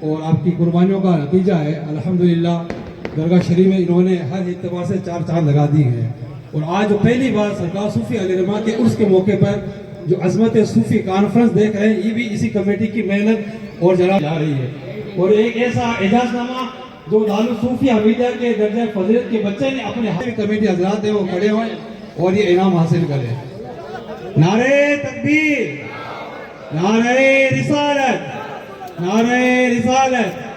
اور آپ کی قربانیوں کا نتیجہ ہے الحمدللہ درگاہ شریف میں انہوں نے ہر اعتبار سے 4 چاند لگا دی ہیں. اور آج پہلی بار سرکار صوفی علیہ رحمہ کے عرس کے موقع پر جو عظمت صوفی کانفرنس دیکھ رہے ہیں یہ بھی اسی کمیٹی کی محنت اور جناب جا رہی ہے. اور ایک ایسا اعزاز نامہ جو دارالصوفیہ حمیدیہ کے درجہ فضیلت کے بچے نے اپنے ہاتھ میں کمیٹی حضرات ہیں وہ کھڑے ہوئے اور یہ انعام حاصل کرے. نعرہ تکبیر، نعرہ رسالت، نعرہ رسالت.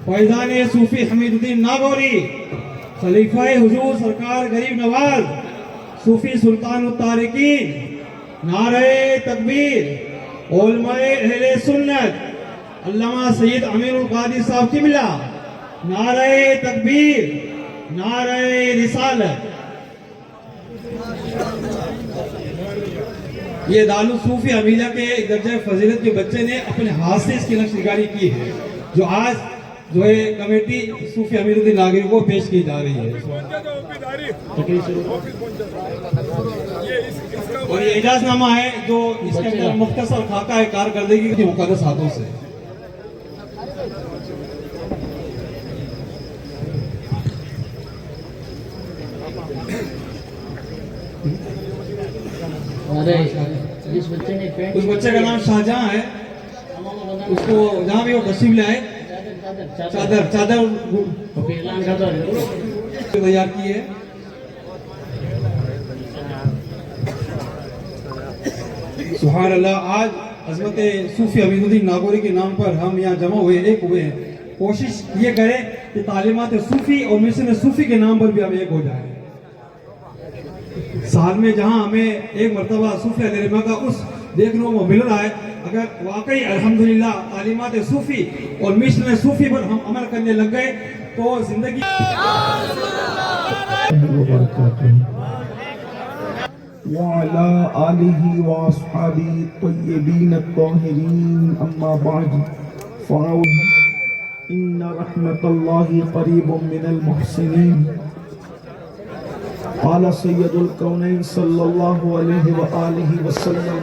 فیضان صوفی حمید الدین ناگوری، خلیفہ حضور سرکار غریب نواز صوفی سلطان الطارقین. نعرہ تکبیر. علماء اہل سنت علامہ سید امیر القادری صاحب قبلہ. نعرہ تکبیر، نعرہ رسالت. یہ دارالصوفی حمیدیہ کے درجہ فضیلت کے بچے نے اپنے ہاتھ سے اس کی نقش نگاری کی ہے جو آج جو ہے کمیٹی صوفی امیر الدین ناگوری کو پیش کی جا رہی ہے. اور یہ اعزاز نامہ ہے جو اس کے اندر مختصر خاکہ ہے کارکردگی کے مقدس ہاتھوں سے. اس بچے کا نام شاہجہاں ہے. اس کو جہاں بھی وہ تشریف لے آئے چادر تیار کی ہے. سبحان اللہ. آج عظمت صوفی حمید الدین ناگوری کے نام پر ہم یہاں جمع ہوئے ایک ہوئے ہیں. کوشش یہ کریں کہ تعلیمات صوفی اور مشن صوفی کے نام پر بھی ہم ایک ہو جائیں. سال میں جہاں ہمیں ایک مرتبہ صوفی علیہ رحمہ کا اس دیکھنے کو مل رہا ہے اگر واقعی الحمدللہ تعلیمات صوفی اور مشن صوفی پر ہم عمل کرنے لگ گئے تو زندگی وعلى آله وأصحابه الطيبين الطاهرين أما بعد فأعوذ إن رحمة الله قريب من المحسنين. قال سيد الكونين صلى الله عليه وآله وسلم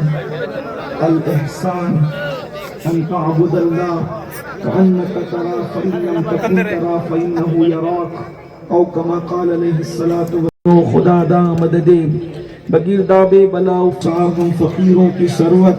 الإحسان أن تعبد الله كأنك ترى فإن لم تكن ترى فإنه يراك أو كما قال عليه الصلاة والسلام. خدا دا مدد بگیرداب بلا افطار ہم فقیروں کی ثروت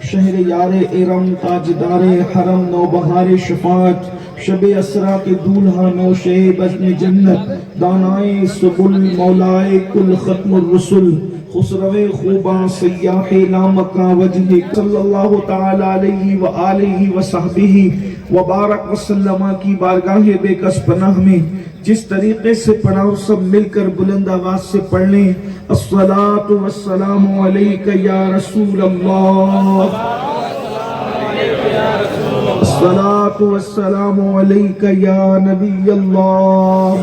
شہر یار ارم تاجدار حرم نوبہار شفاعت شب اسرا کے دولہا نوشے بزم جنت دانائے سبل مولائے کل ختم الرسل خسرو خوباں سیاح لامکا وجہ صلی اللہ تعالی علیہ وآلہ وصحبہ وبارک وسلم کی بارگاہ بے کس پناہ میں جس طریقے سے پڑھاؤ سب مل کر بلند آواز سے پڑھ لیں. الصلاۃ والسلام علیک یا رسول اللہ، الصلاۃ والسلام علیک یا نبی اللہ،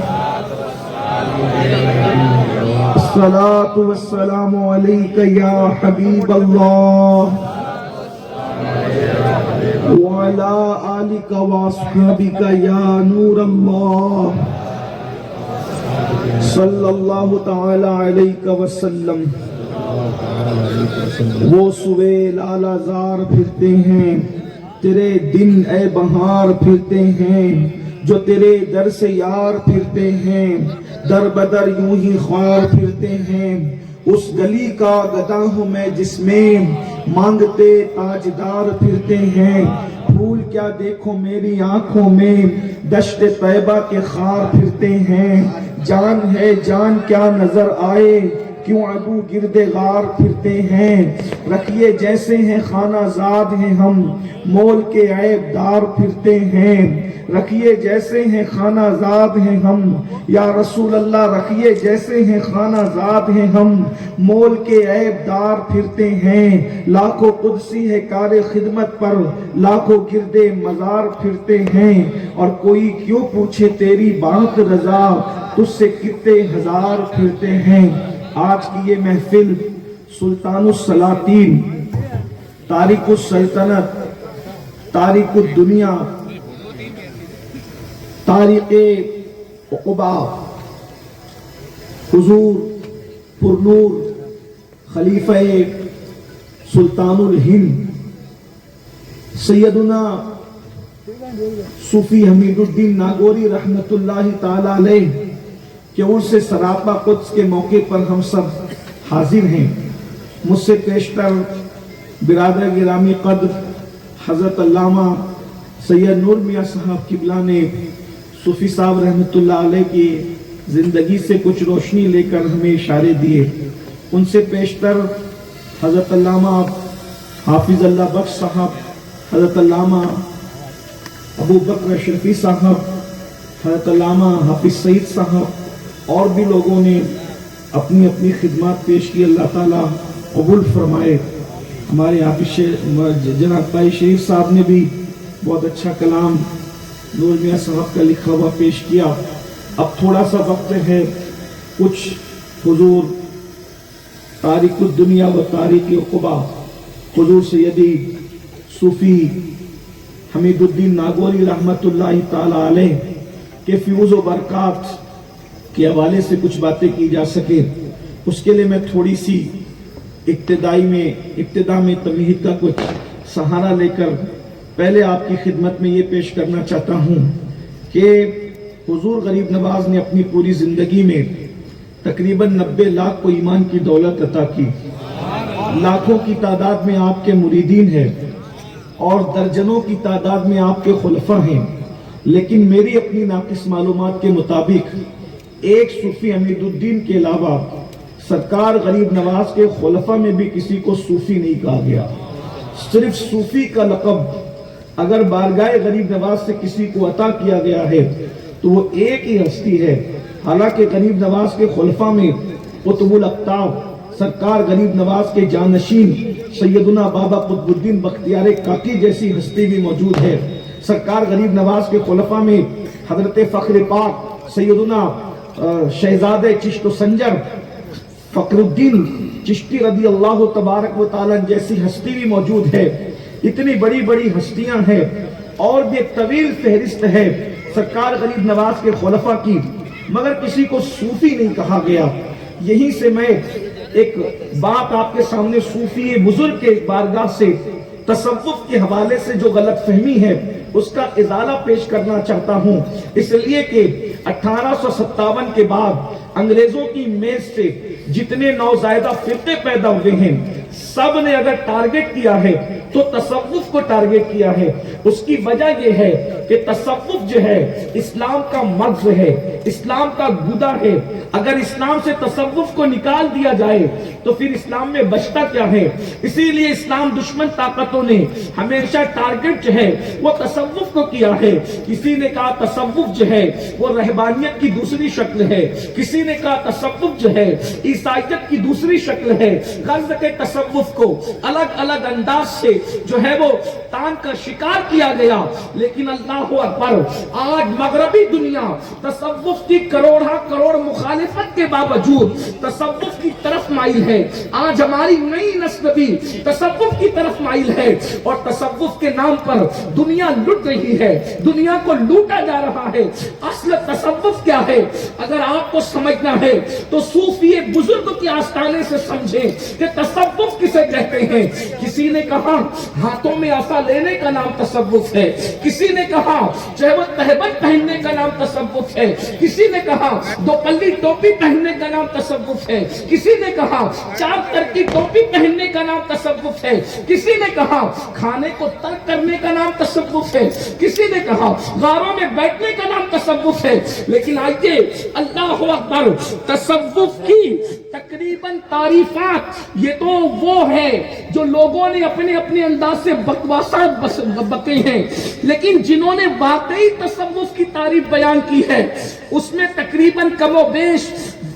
الصلاۃ والسلام علیک یا حبیب اللہ، وعلی آلک واصحابک یا نور اللہ صلی اللہ تعالی علیہ وسلم. وہ صبح لالا زار پھرتے ہیں تیرے دن اے بہار پھرتے ہیں جو تیرے در سے یار پھرتے ہیں در بدر یوں ہی خوار پھرتے ہیں. اس گلی کا گدا ہوں میں جس میں مانگتے تاجدار پھرتے ہیں. پھول کیا دیکھو میری آنکھوں میں دشت طیبہ کے خار پھرتے ہیں. جان ہے جان کیا نظر آئے کیوں ابو گرد غار پھرتے ہیں. رکھیے جیسے ہیں خانہ زاد ہیں ہم مول کے عیب دار پھرتے ہیں. رکھیے جیسے ہیں خانہ زاد ہیں ہم یا رسول اللہ، رکھیے جیسے ہیں خانہ زاد ہیں ہم مول کے عیب دار پھرتے ہیں. لاکھوں قدسی ہے کار خدمت پر لاکھوں گرد مزار پھرتے ہیں. اور کوئی کیوں پوچھے تیری بات رضا تجھ سے کتنے ہزار پھرتے ہیں. آج کی یہ محفل سلطان السلاطین، تاریخ السلطنت، تاریخ الدنیا، تاریخ عقبہ، حضور پرنور خلیفہ سلطان الہند سیدنا صوفی حمید الدین ناگوری رحمت اللہ تعالی علیہ کہ عرس سراپا قدس کے موقع پر ہم سب حاضر ہیں. مجھ سے پیشتر برادر گرامی قدر حضرت علامہ سید نور میاں صاحب قبلہ نے صوفی صاحب رحمت اللہ علیہ کی زندگی سے کچھ روشنی لے کر ہمیں اشارے دیے. ان سے پیشتر حضرت علامہ حافظ اللہ بخش صاحب، حضرت علامہ ابو بکر اشرفی صاحب، حضرت علامہ حافظ سعید صاحب اور بھی لوگوں نے اپنی اپنی خدمات پیش کی. اللہ تعالیٰ قبول فرمائے. ہمارے حافظ جناب بھائی شریف صاحب نے بھی بہت اچھا کلام نور میاں صاحب کا لکھا ہوا پیش کیا. اب تھوڑا سا وقت ہے کچھ حضور تاریخ الدنیا و تاریخ عقبہ حضور سیدی صوفی حمید الدین ناگوری رحمت اللہ تعالی علیہ کے فیوز و برکات کے حوالے سے کچھ باتیں کی جا سکے. اس کے لیے میں تھوڑی سی ابتدا میں تمہید کا کچھ سہارا لے کر پہلے آپ کی خدمت میں یہ پیش کرنا چاہتا ہوں کہ حضور غریب نواز نے اپنی پوری زندگی میں تقریباً 90 لاکھ کو ایمان کی دولت عطا کی. لاکھوں کی تعداد میں آپ کے مریدین ہیں اور درجنوں کی تعداد میں آپ کے خلفاء ہیں. لیکن میری اپنی ناقص معلومات کے مطابق ایک صوفی حمید الدین کے علاوہ سرکار غریب نواز کے خلفاء میں بھی کسی کو صوفی نہیں کہا گیا. صرف صوفی کا لقب اگر بارگاہ غریب نواز سے کسی کو عطا کیا گیا ہے تو وہ ایک ہی ہستی ہے. حالانکہ غریب نواز کے خلفاء میں قطب الاقطاب سرکار غریب نواز کے جانشین سیدنا بابا قطب الدین بختیار کاکی جیسی ہستی بھی موجود ہے. سرکار غریب نواز کے خلفاء میں حضرت فخر پاک سیدنا شہزادہ چشت و سنجر فخر الدین چشتی رضی اللہ تبارک و تعالی جیسی ہستی بھی موجود ہے. اتنی بڑی بڑی ہستیاں ہیں اور بھی ایک طویل فہرست ہے سرکار غریب نواز کے خلفاء کی، مگر کسی کو صوفی نہیں کہا گیا. یہیں سے میں ایک بات آپ کے سامنے صوفی بزرگ کے بارگاہ سے تصوف کے حوالے سے جو غلط فہمی ہے اس کا ازالہ پیش کرنا چاہتا ہوں. اس لیے کہ 1857 کے بعد انگریزوں کی میز سے جتنے نوزائیدہ فرقے پیدا ہوئے ہیں سب نے اگر ٹارگٹ کیا ہے تو تصوف کو ٹارگٹ کیا ہے. اس کی وجہ یہ ہے کہ تصوف جو ہے اسلام کا مغز ہے، اسلام کا گدا ہے. اگر اسلام سے تصوف کو نکال دیا جائے تو پھر اسلام میں بچتا کیا ہے؟ اسی لیے اسلام دشمن طاقتوں نے ہمیشہ ٹارگٹ جو ہے وہ تصوف کو کیا ہے. کسی نے کہا تصوف جو ہے وہ رہبانیت کی دوسری شکل ہے، کسی نے کہا تصوف جو ہے عیسائیت کی دوسری شکل ہے. غرض کے تصوف کو الگ الگ انداز سے جو ہے وہ تان کا شکار کیا گیا. لیکن اللہ اکبر، آج مغربی دنیا تصوف کی کروڑ مخالفت کے باوجود تصوف کی طرف مائل ہے. آج ہماری نئی نسل بھی تصوف کی طرف مائل ہے اور تصوف کے نام پر دنیا لٹ رہی ہے، دنیا کو لوٹا جا رہا ہے. اصل تصوف کیا ہے اگر آپ کو سمجھنا ہے تو صوفی بزرگ کی آستانے سے سمجھیں کہ تصوف کسے کہتے ہیں. کسی نے کہا ہاتھوں میں عصا لینے کا نام تصوف ہے، کسی نے کہا چہبت تہبت پہننے کا نام تصوف ہے، کسی نے کہا دو پلی ٹوپی پہننے کا نام تصوف ہے، کسی نے کہا چار تر کی ٹوپی پہننے کا نام تصوف ہے، کسی نے کہا کھانے کو ترک کرنے کا نام تصوف ہے، کسی نے کہا غاروں میں بیٹھنے کا نام تصوف ہے. لیکن آئیے اللہ اکبر، تصوف کی تقریباً تعریفات یہ تو وہ ہے جو لوگوں نے اپنے اپنے انداز سے بکواسات بکے ہیں، لیکن جنہوں نے واقعی تصوف کی تعریف بیان کی ہے اس میں تقریباً کم و بیش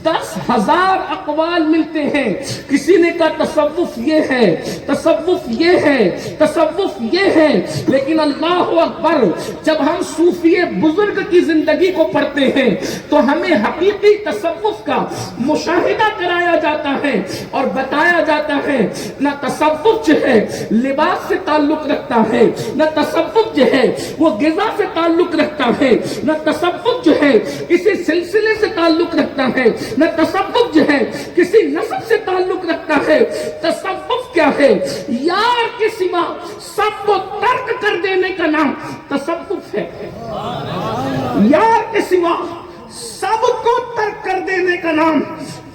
10,000 اقوال ملتے ہیں. کسی نے کہا تصوف یہ ہے، تصوف یہ ہے، تصوف یہ ہے. لیکن اللہ اکبر، جب ہم صوفی بزرگ کی زندگی کو پڑھتے ہیں تو ہمیں حقیقی تصوف کا مشاہدہ کرایا جاتا ہے اور بتایا جاتا ہے نہ تصوف جو ہے لباس سے تعلق رکھتا ہے، نہ تصوف جو ہے وہ غذا سے تعلق رکھتا ہے، نہ تصوف جو ہے کسی سلسلے سے تعلق رکھتا ہے. نہ تصوف جو ہے کسی نسب سے تعلق رکھتا ہے. تصوف کیا ہے؟ یار کے سوا سب کو ترک کر دینے کا نام تصوف ہے. یار کے سوا سب کو ترک کر دینے کا نام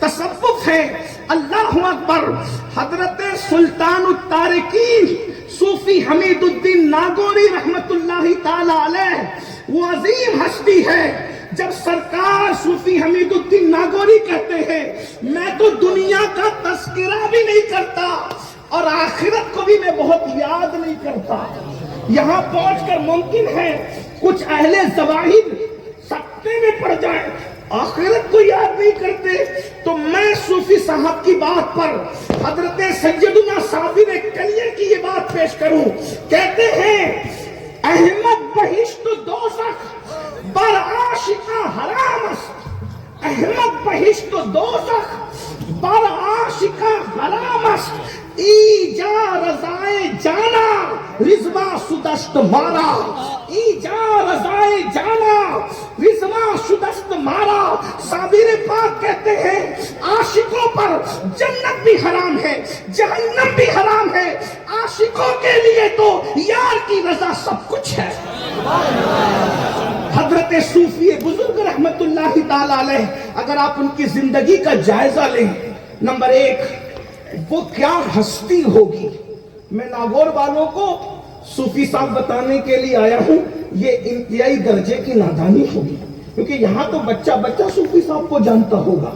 تصوف ہے. اللہ اکبر. حضرت سلطان التارکین صوفی حمید الدین ناگوری رحمت اللہ تعالی علیہ وہ عظیم ہستی ہے. جب سرکار صوفی حمید الدین ناگوری کہتے ہیں میں تو دنیا کا تذکرہ بھی نہیں کرتا اور آخرت کو بھی میں بہت یاد نہیں کرتا. یہاں پہنچ کر ممکن ہے کچھ اہل زواہد سکتے میں پڑ جائے, آخرت کو یاد نہیں کرتے. تو میں صوفی صاحب کی بات پر حضرت سیدنا صابر کلیہ کی یہ بات پیش کروں. کہتے ہیں احمد بہشت دوزخ بر عاشقاں حرام است. احمد بہشت دوزخ بر عاشقاں حرام است. ای جا رضائے جانا رضوا شدست مارا. ای جا رضائے جانا رضوا شدست مارا. صابر پاک کہتے ہیں عاشقوں پر جنت بھی حرام ہے, جہنم بھی حرام ہے. عاشقوں کے لیے تو یار کی رضا سب کچھ ہے. حضرت صوفی بزرگ رحمت اللہ تعالی علیہ اگر آپ ان کی زندگی کا جائزہ لیں, نمبر ایک وہ کیا ہستی ہوگی. میں ناگور والوں کو صوفی صاحب بتانے کے لیے آیا ہوں, یہ انتہائی درجے کی نادانی ہوگی کیونکہ یہاں تو بچہ صوفی صاحب کو جانتا ہوگا,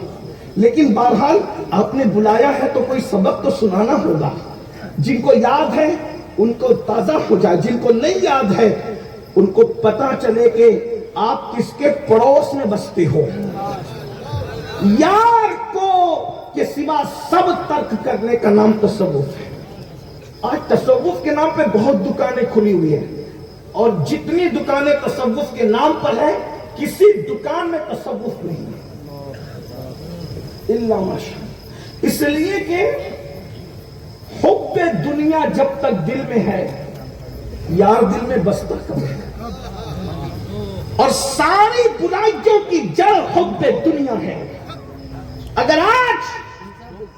لیکن بہرحال آپ نے بلایا ہے تو کوئی سبق تو سنانا ہوگا. جن کو یاد ہے ان کو تازہ ہو جائے, جن کو نہیں یاد ہے ان کو پتا چلے کہ آپ کس کے پڑوس میں بستے ہو. یار کو کے سوا سب ترک کرنے کا نام تصوف ہے. آج تصوف کے نام پہ بہت دکانیں کھلی ہوئی ہیں اور جتنی دکانیں تصوف کے نام پر ہیں کسی دکان میں تصوف نہیں ہے الا ماشاء. اس لیے کہ حب دنیا جب تک دل میں ہے یار دل میں بستا کب ہے. اور ساری برائیوں کی جڑ حب دنیا ہے. اگر آج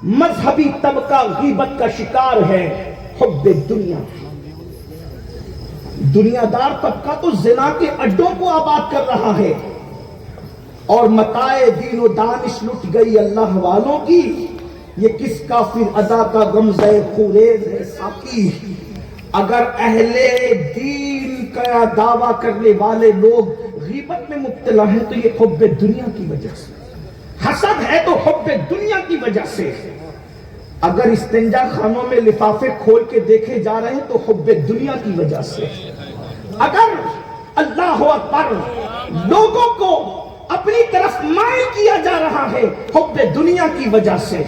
مذہبی طبقہ غیبت کا شکار ہے حب دنیا, دنیا دار طبقہ تو زنا کے اڈوں کو آباد کر رہا ہے اور متاع دین و دانش لٹ گئی اللہ والوں کی. یہ کس کافر ادا کا غمزہ خوریز ہے ساقی. اگر اہل دین کا دعویٰ کرنے والے لوگ غیبت میں مبتلا ہیں تو یہ حب دنیا کی وجہ سے, حسد ہے تو حب دنیا کی وجہ سے. اگر استنجا خانوں میں لفافے کھول کے دیکھے جا رہے ہیں تو حب دنیا کی وجہ سے. اگر اللہ اکبر لوگوں کو اپنی طرف مائل کیا جا رہا ہے حب دنیا کی وجہ سے.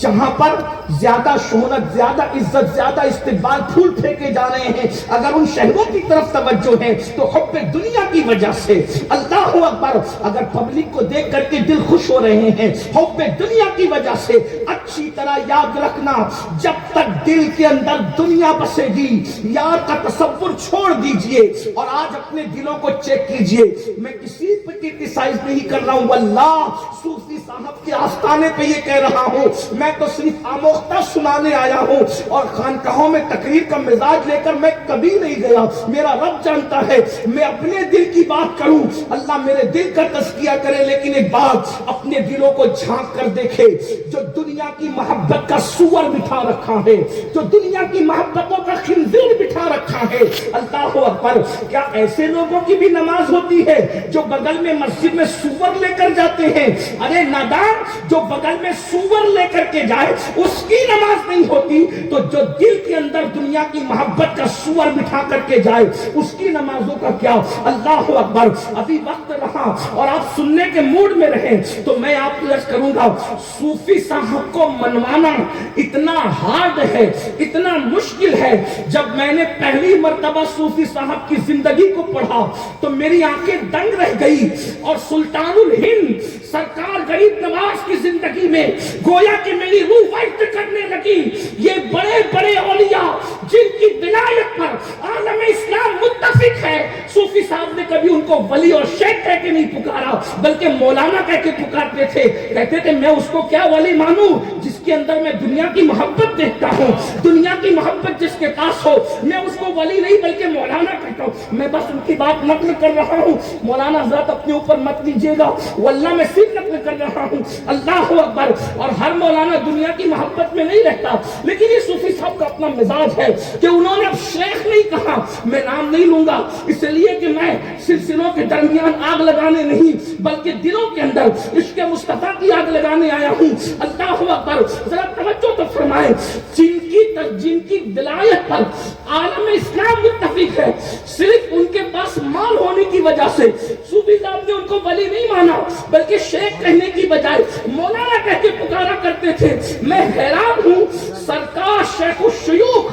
جہاں پر زیادہ شہرت, زیادہ عزت, زیادہ استقبال پھول پھینکے جا رہے ہیں اگر ان شہروں کی طرف توجہ ہے تو حب دنیا کی وجہ سے. اللہ اکبر. اگر پبلک کو دیکھ کر کے دل خوش ہو رہے ہیں حب دنیا کی وجہ سے. اچھی طرح یاد رکھنا جب تک دل کے اندر دنیا بسے گی یار کا تصور چھوڑ دیجئے. اور آج اپنے دلوں کو چیک کیجئے. میں کسی پر کرٹیسائز نہیں کر رہا ہوں, واللہ صوفی صاحب کے آستانے پہ یہ کہہ رہا ہوں. میں تو صرف آموختہ سنانے آیا ہوں اور خانقاہوں میں تقریر کا مزاج لے کر میں کبھی نہیں گیا. میرا رب جانتا ہے میں اپنے دل کی بات کروں, اللہ میرے دل کا تزکیہ کرے. لیکن ایک بات اپنے دلوں کو جھانک کر دیکھے, جو دنیا کی محبت کا سور بٹھا رکھا ہے, جو دنیا کی محبتوں کا خنزیر بٹھا رکھا ہے. اللہ اکبر. کیا ایسے لوگوں کی بھی نماز ہوتی ہے جو بغل میں مسجد میں سور لے کر جاتے ہیں؟ ارے نادان, جو بغل میں سور لے کر کے جائے اس کی نماز نہیں ہوتی, تو جو دل کے اندر دنیا کی محبت کا سور بٹھا کر کے جائے اس کی نمازوں کا کیا. اللہ اکبر. ابھی وقت رہا اور آپ سننے کے موڈ میں رہے تو میں آپ کو عرض کروں گا صوفی صاحب کو منوانا اتنا ہارڈ ہے, اتنا مشکل ہے. جب میں نے پہلی مرتبہ صوفی صاحب کی زندگی کو پڑھا تو میری آنکھیں دنگ رہ گئی اور سلطان الہند سرکار غریب نواز کی زندگی میں گویا کہ میری روح وجد کرنے لگی. یہ بڑے بڑے اولیاء جن کی ولایت پر عالم اسلام متفق ہے، صوفی صاحب نے کبھی ان کو ولی اور شیخ کہہ کے نہیں پکارا، بلکہ مولانا کہہ کے پکارتے تھے. کہتے تھے میں اس کو کیا ولی مانوں جس کے اندر میں دنیا کی محبت دیکھتا ہوں، دنیا کی محبت جس کے پاس ہو، میں اس کو ولی نہیں بلکہ مولانا کہتا ہوں. میں بس ان کی بات نقل کر رہا ہوں، مولانا حضرت اپنے اوپر مت لیجیے گا، واللہ میں صرف نقل کر رہا ہوں. اللہ اکبر. اور ہر مولانا دنیا کی محبت میں نہیں رہتا، لیکن یہ صوفی صاحب کا اپنا مزاج ہے کہ انہوں نے اب شیخ نہیں کہا. میں نام نہیں لوں گا اس لیے کہ میں سلسلوں کے درمیان آگ لگانے نہیں بلکہ دلوں کے اندر عشق مصطفیٰ کی آگ لگانے آیا ہوں. اللہ اکبر. ذرا توجہ تو فرمائیں، جن کی ولایت پر عالم اسلام متفق ہے، صرف ان کے پاس مال ہونے کی وجہ سے صوفی صاحب نے ان کو ولی نہیں مانا بلکہ شیخ کہنے کی بجائے مولانا کہہ کے پکارا کرتے تھے. میں حیران ہوں، سرکار شیخ الشیوخ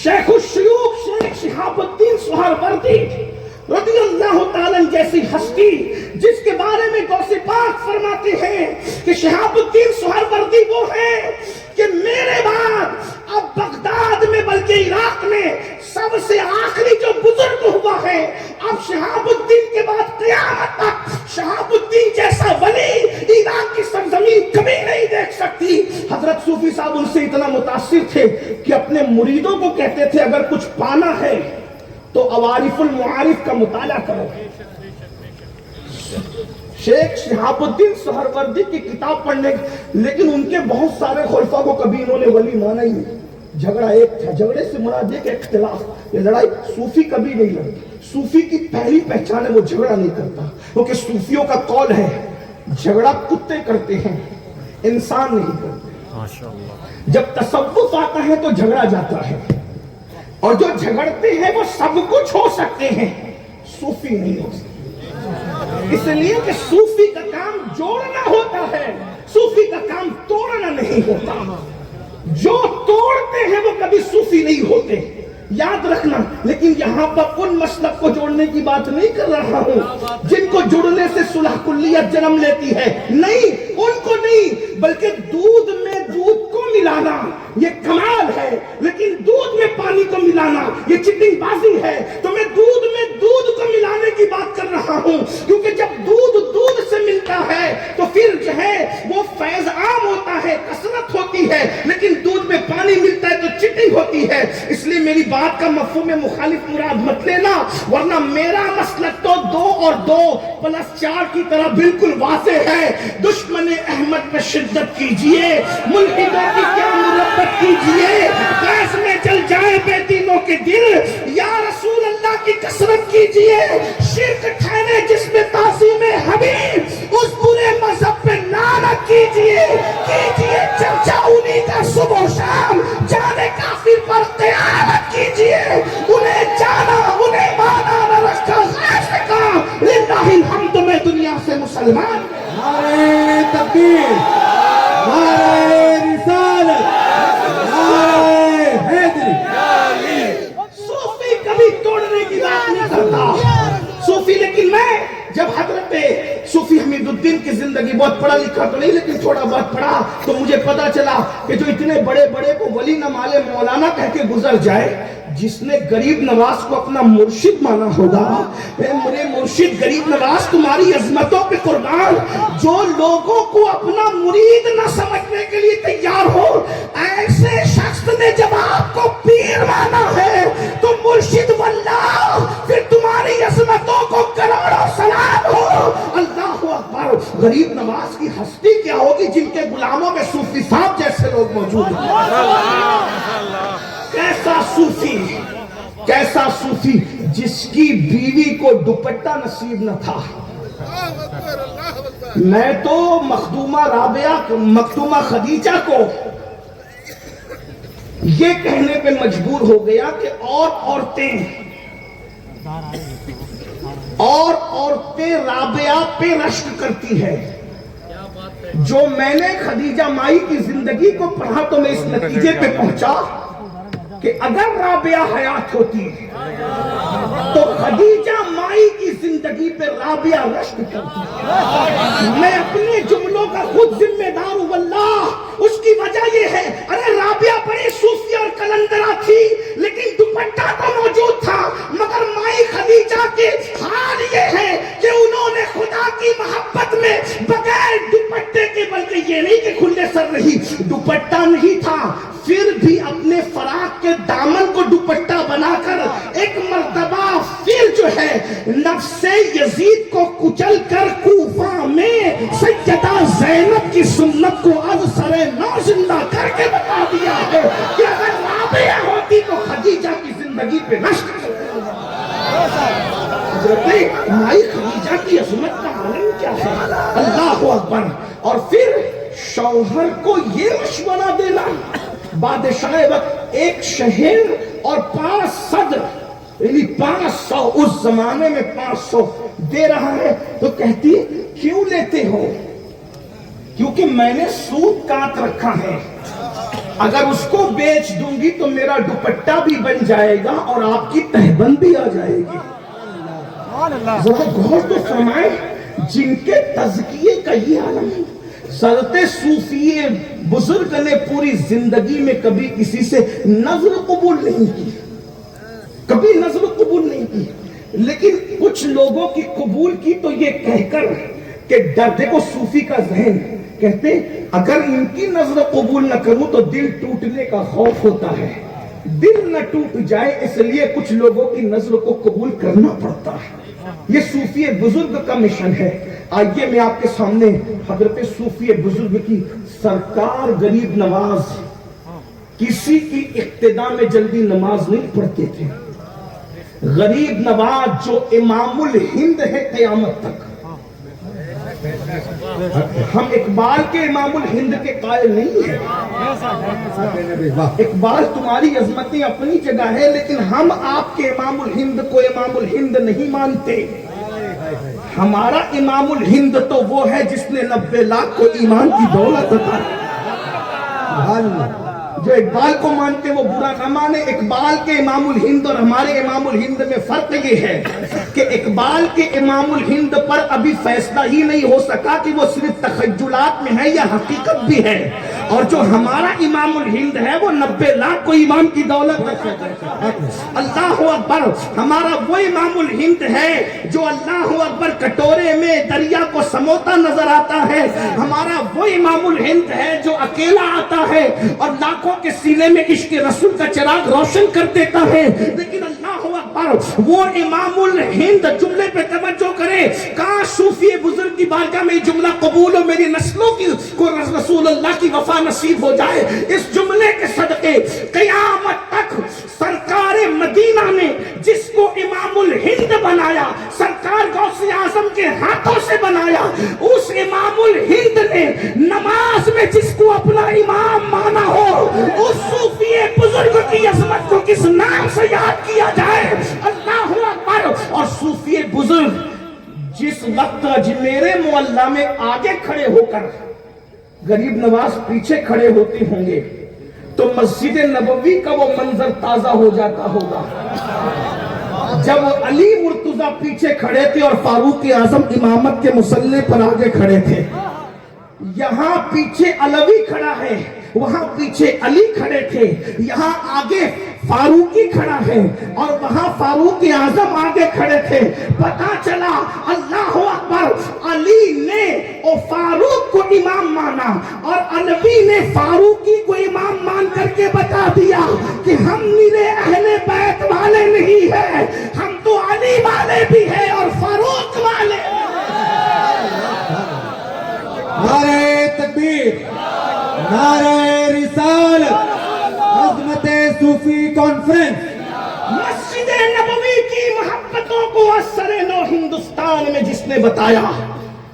شیخ شہاب الدین سہروردی رضی اللہ تعالیٰ جیسی ہستی جس کے بارے میں غوث پاک فرماتے ہیں کہ شہاب الدین سہروردی وہ ہے کہ میرے بعد اب بغداد میں بلکہ عراق میں سب سے آخری جو بزرگ ہوا ہے، اب شہاب الدین کے بعد قیامت تک شہاب الدین جیسا ولی عراق کی سرزمین کبھی نہیں دیکھ سکتی. حضرت صوفی صاحب ان سے اتنا متاثر تھے کہ اپنے مریدوں کو کہتے تھے اگر کچھ پانا ہے تو عوارف المعارف کا مطالعہ کرو. شیخ شہاب الدین سہروردی کی کتاب پڑھنے، لیکن ان کے بہت سارے خلفاء کو کبھی انہوں نے ولی مانا ہی نہیں. جھگڑا ایک تھا، جھگڑے سے مراد ایک اختلاف، یہ لڑائی. صوفی کبھی نہیں لڑتا. صوفی کی پہلی پہچان ہے وہ جھگڑا نہیں کرتا، کیونکہ صوفیوں کا قول ہے جھگڑا کتے کرتے ہیں، انسان نہیں کرتے. جب تصوف آتا ہے تو جھگڑا جاتا ہے، اور جو جھگڑتے ہیں وہ سب کچھ ہو سکتے ہیں، صوفی نہیں ہو سکتے. اس لیے کہ صوفی کا کام جوڑنا ہوتا ہے، صوفی کا کام توڑنا نہیں ہوتا. جو توڑتے ہیں وہ کبھی صوفی نہیں ہوتے، یاد رکھنا. لیکن یہاں پر ان مسلک کو جوڑنے کی بات نہیں کر رہا ہوں جن کو جڑنے سے صلح کلیت جنم لیتی ہے، نہیں، ان کو نہیں، بلکہ دودھ میں دودھ کو ملانا یہ کمال ہے، لیکن دودھ میں پانی کو ملانا یہ چٹنگ بازی ہے. تو میں دودھ میں دودھ کو ملانے کی بات کر رہا ہوں، کیونکہ جب دودھ دودھ سے ملتا ہے تو پھر جو ہے وہ فیض عام ہوتا ہے، کثرت ہوتی ہے، لیکن دودھ میں پانی ملتا ہے تو چٹنگ ہوتی ہے. اس لیے میری بات کا مفہوم مخالف مراد مت لینا، ورنہ میرا مسلک تو 2 اور 2 + 4 کی طرح بالکل واضح ہے. دشمن احمد میں شدت کیجئے، ملحدوں کی کیا مربت کیجئے، غیظ میں جل جائے بے دینوں کے دل، یا رسول اللہ کی کثرت کیجئے. شرک ٹھہرے جس میں تعظیم حبیب، اس برے مذہب پہ لعنت کیجئے چرچا انہی کا صبح و شام. جانے کافر پر قیامت کیجئے، انہیں جانا انہیں مانا نہ رکھا غیظ کا. للہ الحمد میں دنیا سے مسلمان. نعرہ تکبیر، نعرہ رسالت، نعرہ حیدری. صوفی کبھی توڑنے کی بات نہیں کرتا صوفی. لیکن میں جب حضرت صوفی حمید الدین کی زندگی، بہت پڑھا لکھا تو نہیں لیکن تھوڑا بہت پڑھا، تو مجھے پتا چلا کہ جو اتنے بڑے بڑے کو ولی نہ مالے مولانا کہہ کے گزر جائے، جس نے غریب نواز کو اپنا مرشد مانا ہوگا، میرے مرشد غریب نواز تمہاری عظمتوں پہ قربان. جو لوگوں کو اپنا مرید نہ سمجھنے کے لیے تیار ہو، ایسے شخص نے جب آپ کو پیر مانا ہے تو مرشد واللہ، پھر تمہاری عظمتوں کو کروڑوں سلام ہو. اللہ اکبر. غریب نواز کی ہستی کیا ہوگی جن کے غلاموں میں صوفی صاحب جیسے لوگ موجود ہیں. کیسا صوفی جس کی بیوی کو دوپٹہ نصیب نہ تھا. میں تو مخدومہ خدیجہ کو یہ کہنے پہ مجبور ہو گیا کہ عورتیں رابعہ پہ رشک کرتی ہے. جو میں نے خدیجہ مائی کی زندگی کو پڑھا تو میں اس نتیجے پہ پہنچا کہ اگر رابعہ حیات ہوتی تو خدیجہ مائی کی زندگی پہ رابعہ رشک کرتی. میں اپنے جملوں کا خود ذمہ دار ہوں واللہ. اس کی وجہ یہ ہے، ارے رابعہ بڑی صوفیہ اور کلندرہ تھی، میں بغیر دوپٹے کے، بلکہ یہ نہیں کہ کھلے سر رہی، دوپٹہ نہیں تھا، پھر بھی اپنے فراق کے دامن کو دوپٹہ بنا کر ایک مرتبہ پھر جو ہے نفس یزید کو کچل کر کوفہ میں سیدہ زینب کی سنت کو از سر نو زندہ کر کے بتا دیا ہے کہ اگر رابعہ ہوتی تو خدیجہ کی زندگی پہ نشر حضرت مائی خدیجہ کی عظمت کا عالم کیا ہے، اللہ اکبر۔ اور پھر شوہر کو یہ مشورہ دینا، بادشاہ وقت ایک شہر اور 5 صدر یعنی 500، اس زمانے میں 500 دے رہا ہے، تو کہتی کیوں لیتے ہو؟ کیونکہ میں نے سود کاٹ رکھا ہے، اگر اس کو بیچ دوں گی تو میرا دوپٹہ بھی بن جائے گا اور آپ کی تہبند بھی آ جائے گی۔ ذرا غور تو فرمائیں، جن کے تزکیے کا یہ عالم ہے۔ حضرت صوفی بزرگ نے پوری زندگی میں کبھی کسی سے نظر قبول نہیں کی، کبھی نظر قبول نہیں کی، لیکن کچھ لوگوں کی قبول کی تو یہ کہہ کر کہ ڈر، دیکھو صوفی کا ذہن، کہتے اگر ان کی نظر قبول نہ کروں تو دل ٹوٹنے کا خوف ہوتا ہے، دل نہ ٹوٹ جائے اس لیے کچھ لوگوں کی نظر کو قبول کرنا پڑتا ہے۔ یہ صوفی بزرگ کا مشن ہے۔ آئیے میں آپ کے سامنے حضرت صوفی بزرگ کی سرکار غریب نواز کسی کی اقتداء میں جلدی نماز نہیں پڑھتے تھے۔ غریب نواز جو امام الہند ہے قیامت تک، ہم اقبال کے امام الہند کے قائل نہیں ہیں، اقبال تمہاری عظمتیں اپنی جگہ ہے، لیکن ہم آپ کے امام الہند کو امام الہند نہیں مانتے۔ ہمارا امام الہند تو وہ ہے جس نے 90 لاکھ کو ایمان کی دولت عطا کی۔ جو اقبال کو مانتے وہ برا نہ مانے۔ اقبال کے امام الہند اور ہمارے امام الہند میں فرق یہ ہے کہ اقبال کے امام الہند پر ابھی فیصلہ ہی نہیں ہو سکا کہ وہ صرف تخیلات میں ہے یا حقیقت بھی ہے، اور جو ہمارا امام الہند ہے وہ 90 لاکھ کو ایمان کی دولت اللہ اکبر۔ ہمارا وہ امام الہند ہے جو اللہ اکبر کٹورے میں دریا کو سموتا نظر آتا ہے، ہمارا وہ امام الہند ہے جو اکیلا آتا ہے اور لاکھوں کے سینے میں عشق رسول کا چراغ روشن کر دیتا ہے۔ لیکن اللہ اکبر وہ امام الہند، جملے پہ توجہ کرے، کاش صوفی بزرگ کی بارگاہ میں جملہ قبول ہو، میری نسلوں کی کو رسول اللہ کی وفا نصیب ہو جائے۔ اس جملے کے صدقے قیامت تک سرکار مدینہ نے جس کو امام الہند بنایا، سرکار غوث اعظم کے ہاتھوں سے بنایا، اس امام الہند نے نماز میں جس کو اپنا امام مانا ہو، اس صوفی بزرگ کی عظمت کو کس نام سے یاد کیا جائے؟ اللہ اکبر۔ اور صوفی بزرگ جس وقت اجمیر معلیٰ میں آگے کھڑے ہو کر غریب نواز پیچھے کھڑے ہوتے ہوں گے تو مسجد نبوی کا وہ منظر تازہ ہو جاتا ہوگا جب علی مرتضیٰ پیچھے کھڑے تھے اور فاروق اعظم امامت کے مصلی پر آگے کھڑے تھے۔ یہاں پیچھے علوی کھڑا ہے، وہاں پیچھے علی کھڑے تھے، یہاں آگے فاروقی کھڑا ہے اور وہاں فاروق اعظم آگے کھڑے تھے۔ پتا چلا اللہ اکبر، علی نے فاروق کو امام مانا اور علوی نے فاروقی کو امام مان کر کے بتا دیا کہ ہم میرے اہل بیت والے نہیں ہیں، ہم تو علی والے بھی ہیں اور فاروق والے۔ نعرہ تکبیر، نعرہ رسالت، عظمت صوفی کانفرنس۔ مسجد نبوی کی محبتوں کو اثر نو ہندوستان میں جس نے بتایا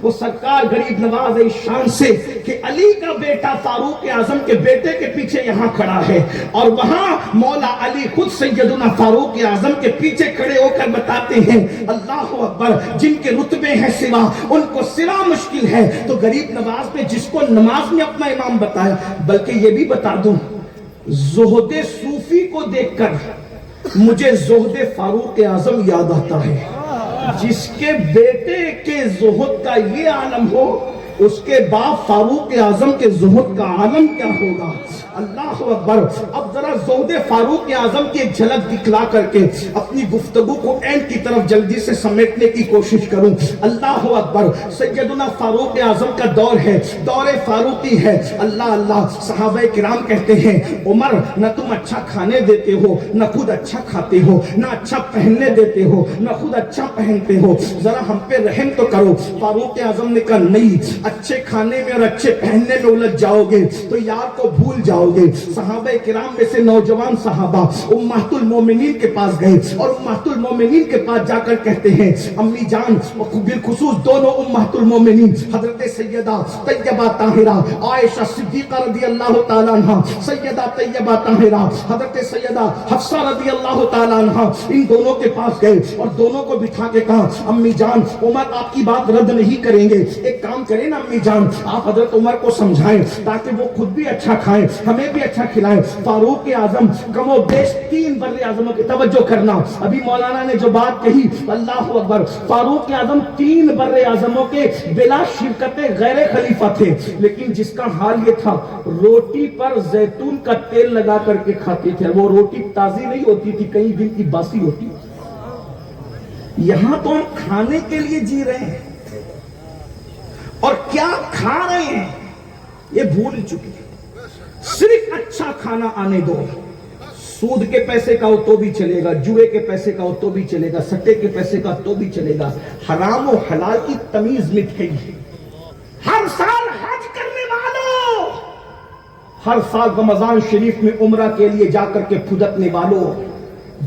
وہ سرکار غریب نواز شان سے کہ علی کا بیٹا فاروق اعظم کے بیٹے کے پیچھے یہاں کھڑا ہے اور وہاں مولا علی خود سیدنا فاروق اعظم کے پیچھے کھڑے ہو کر بتاتے ہیں اللہ اکبر، جن کے رتبے ہیں سوا ان کو سوا مشکل ہے۔ تو غریب نواز نے جس کو نماز میں اپنا امام بتایا، بلکہ یہ بھی بتا دوں، زہد صوفی کو دیکھ کر مجھے زہد فاروق اعظم یاد آتا ہے۔ جس کے بیٹے کے زہد کا یہ عالم ہو، اس کے باپ فاروق اعظم کے زہد کا عالم کیا ہوگا؟ اللہ اکبر. اب ذرا زہد فاروق اعظم کی ایک جھلک دکھلا کر کے اپنی گفتگو کو اینڈ کی طرف جلدی سے سمیٹنے کی کوشش کروں. اللہ اکبر. سیدنا فاروق اعظم کا دور ہے, دور فاروقی ہے. اللہ اللہ. صحابہ کرام کہتے ہیں عمر نہ تم اچھا کھانے دیتے ہو, نہ خود اچھا کھاتے ہو, نہ اچھا پہننے دیتے ہو, نہ خود اچھا پہنتے ہو, ذرا ہم پہ رحم تو کرو. فاروق اعظم نے کہا نہیں, اچھے کھانے میں اور اچھے پہننے میں الجھ جاؤ گے تو یار کو بھول جاؤ گے. صحابہ کرام میں سے نوجوان صحابہ امہات المومنین کے پاس گئے اور امہات المومنین کے پاس جا کر کہتے ہیں امی جان, بالخصوص دونوں امہات المومنین حضرت سیدہ طیبہ طاہرہ عائشہ صدیقہ رضی اللہ تعالیٰ عنہ, سیدہ طیبہ طاہرہ حضرت سیدہ حفصہ رضی اللہ تعالیٰ عنہ, ان دونوں کے پاس گئے اور دونوں کو بٹھا کے کہا امی جان عمر آپ کی بات رد نہیں کریں گے, ایک کام کریں نا امی جان, آپ حضرت عمر کو سمجھائیں تاکہ وہ خود بھی اچھا کھائیں, ہمیں بھی اچھا کھلائیں. فاروق اعظم کم و بیش 3 بر اعظموں کی توجہ کرنا, ابھی مولانا نے جو بات کہی اللہ اکبر, فاروق اعظم 3 بر اعظموں کے بلا شرکت غیر خلیفہ تھے, لیکن جس کا حال یہ تھا روٹی پر زیتون کا تیل لگا کر کے کھاتے تھے. وہ روٹی تازی نہیں ہوتی تھی, کئی دن کی باسی ہوتی. یہاں تو ہم کھانے کے لیے جی رہے ہیں اور کیا کھا رہے ہیں یہ بھول چکے ہیں. صرف اچھا کھانا آنے دو. سود کے پیسے کا ہو تو بھی چلے گا, جوئے کے پیسے کا ہو تو بھی چلے گا, سٹے کے پیسے کا تو بھی چلے گا. حرام و حلال کی تمیز مٹ گئی ہے. ہر سال حج کرنے والوں, ہر سال رمضان شریف میں عمرہ کے لیے جا کر کے پھدکنے والوں,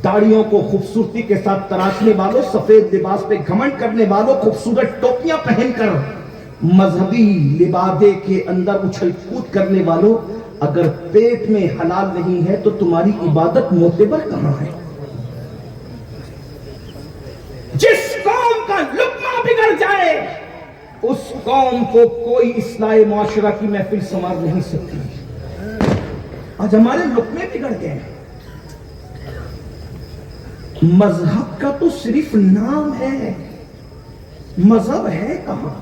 داڑیوں کو خوبصورتی کے ساتھ تراشنے والوں, سفید لباس پہ گھمنڈ کرنے والوں, خوبصورت ٹوپیاں پہن کر مذہبی لبادے کے اندر اچھل کود کرنے والوں, اگر پیٹ میں حلال نہیں ہے تو تمہاری عبادت معتبر کہاں ہے؟ جس قوم کا لقمہ بگڑ جائے اس قوم کو کوئی اصلاح معاشرہ کی محفل سنوار نہیں سکتی. آج ہمارے لقمے بگڑ گئے ہیں. مذہب کا تو صرف نام ہے, مذہب ہے کہاں؟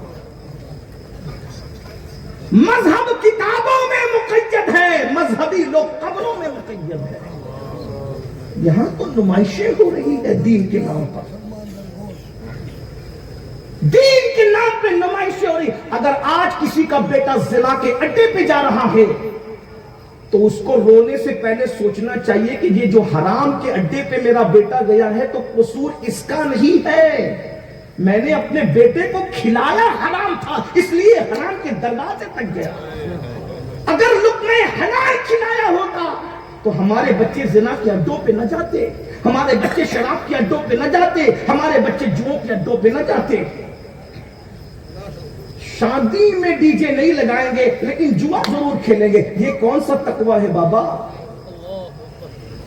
مذہب کتابوں میں مقید ہے, مذہبی لوگ قبروں میں مقید ہے. یہاں تو نمائشیں ہو رہی ہے دین کے نام پر, دین کے نام پہ نمائشیں ہو رہی. اگر آج کسی کا بیٹا زنا کے اڈے پہ جا رہا ہے تو اس کو رونے سے پہلے سوچنا چاہیے کہ یہ جو حرام کے اڈے پہ میرا بیٹا گیا ہے تو قصور اس کا نہیں ہے, میں نے اپنے بیٹے کو کھلایا حرام تھا اس لیے حرام کے دروازے تک گیا. اگر لقمہ حلال کھلایا ہوتا تو ہمارے بچے زنا کے اڈوں پہ نہ جاتے, ہمارے بچے شراب کے اڈوں پہ نہ جاتے, ہمارے بچے جوؤں کے اڈوں پہ نہ جاتے. شادی میں ڈی جے نہیں لگائیں گے لیکن جوا ضرور کھیلیں گے. یہ کون سا تقوی ہے بابا؟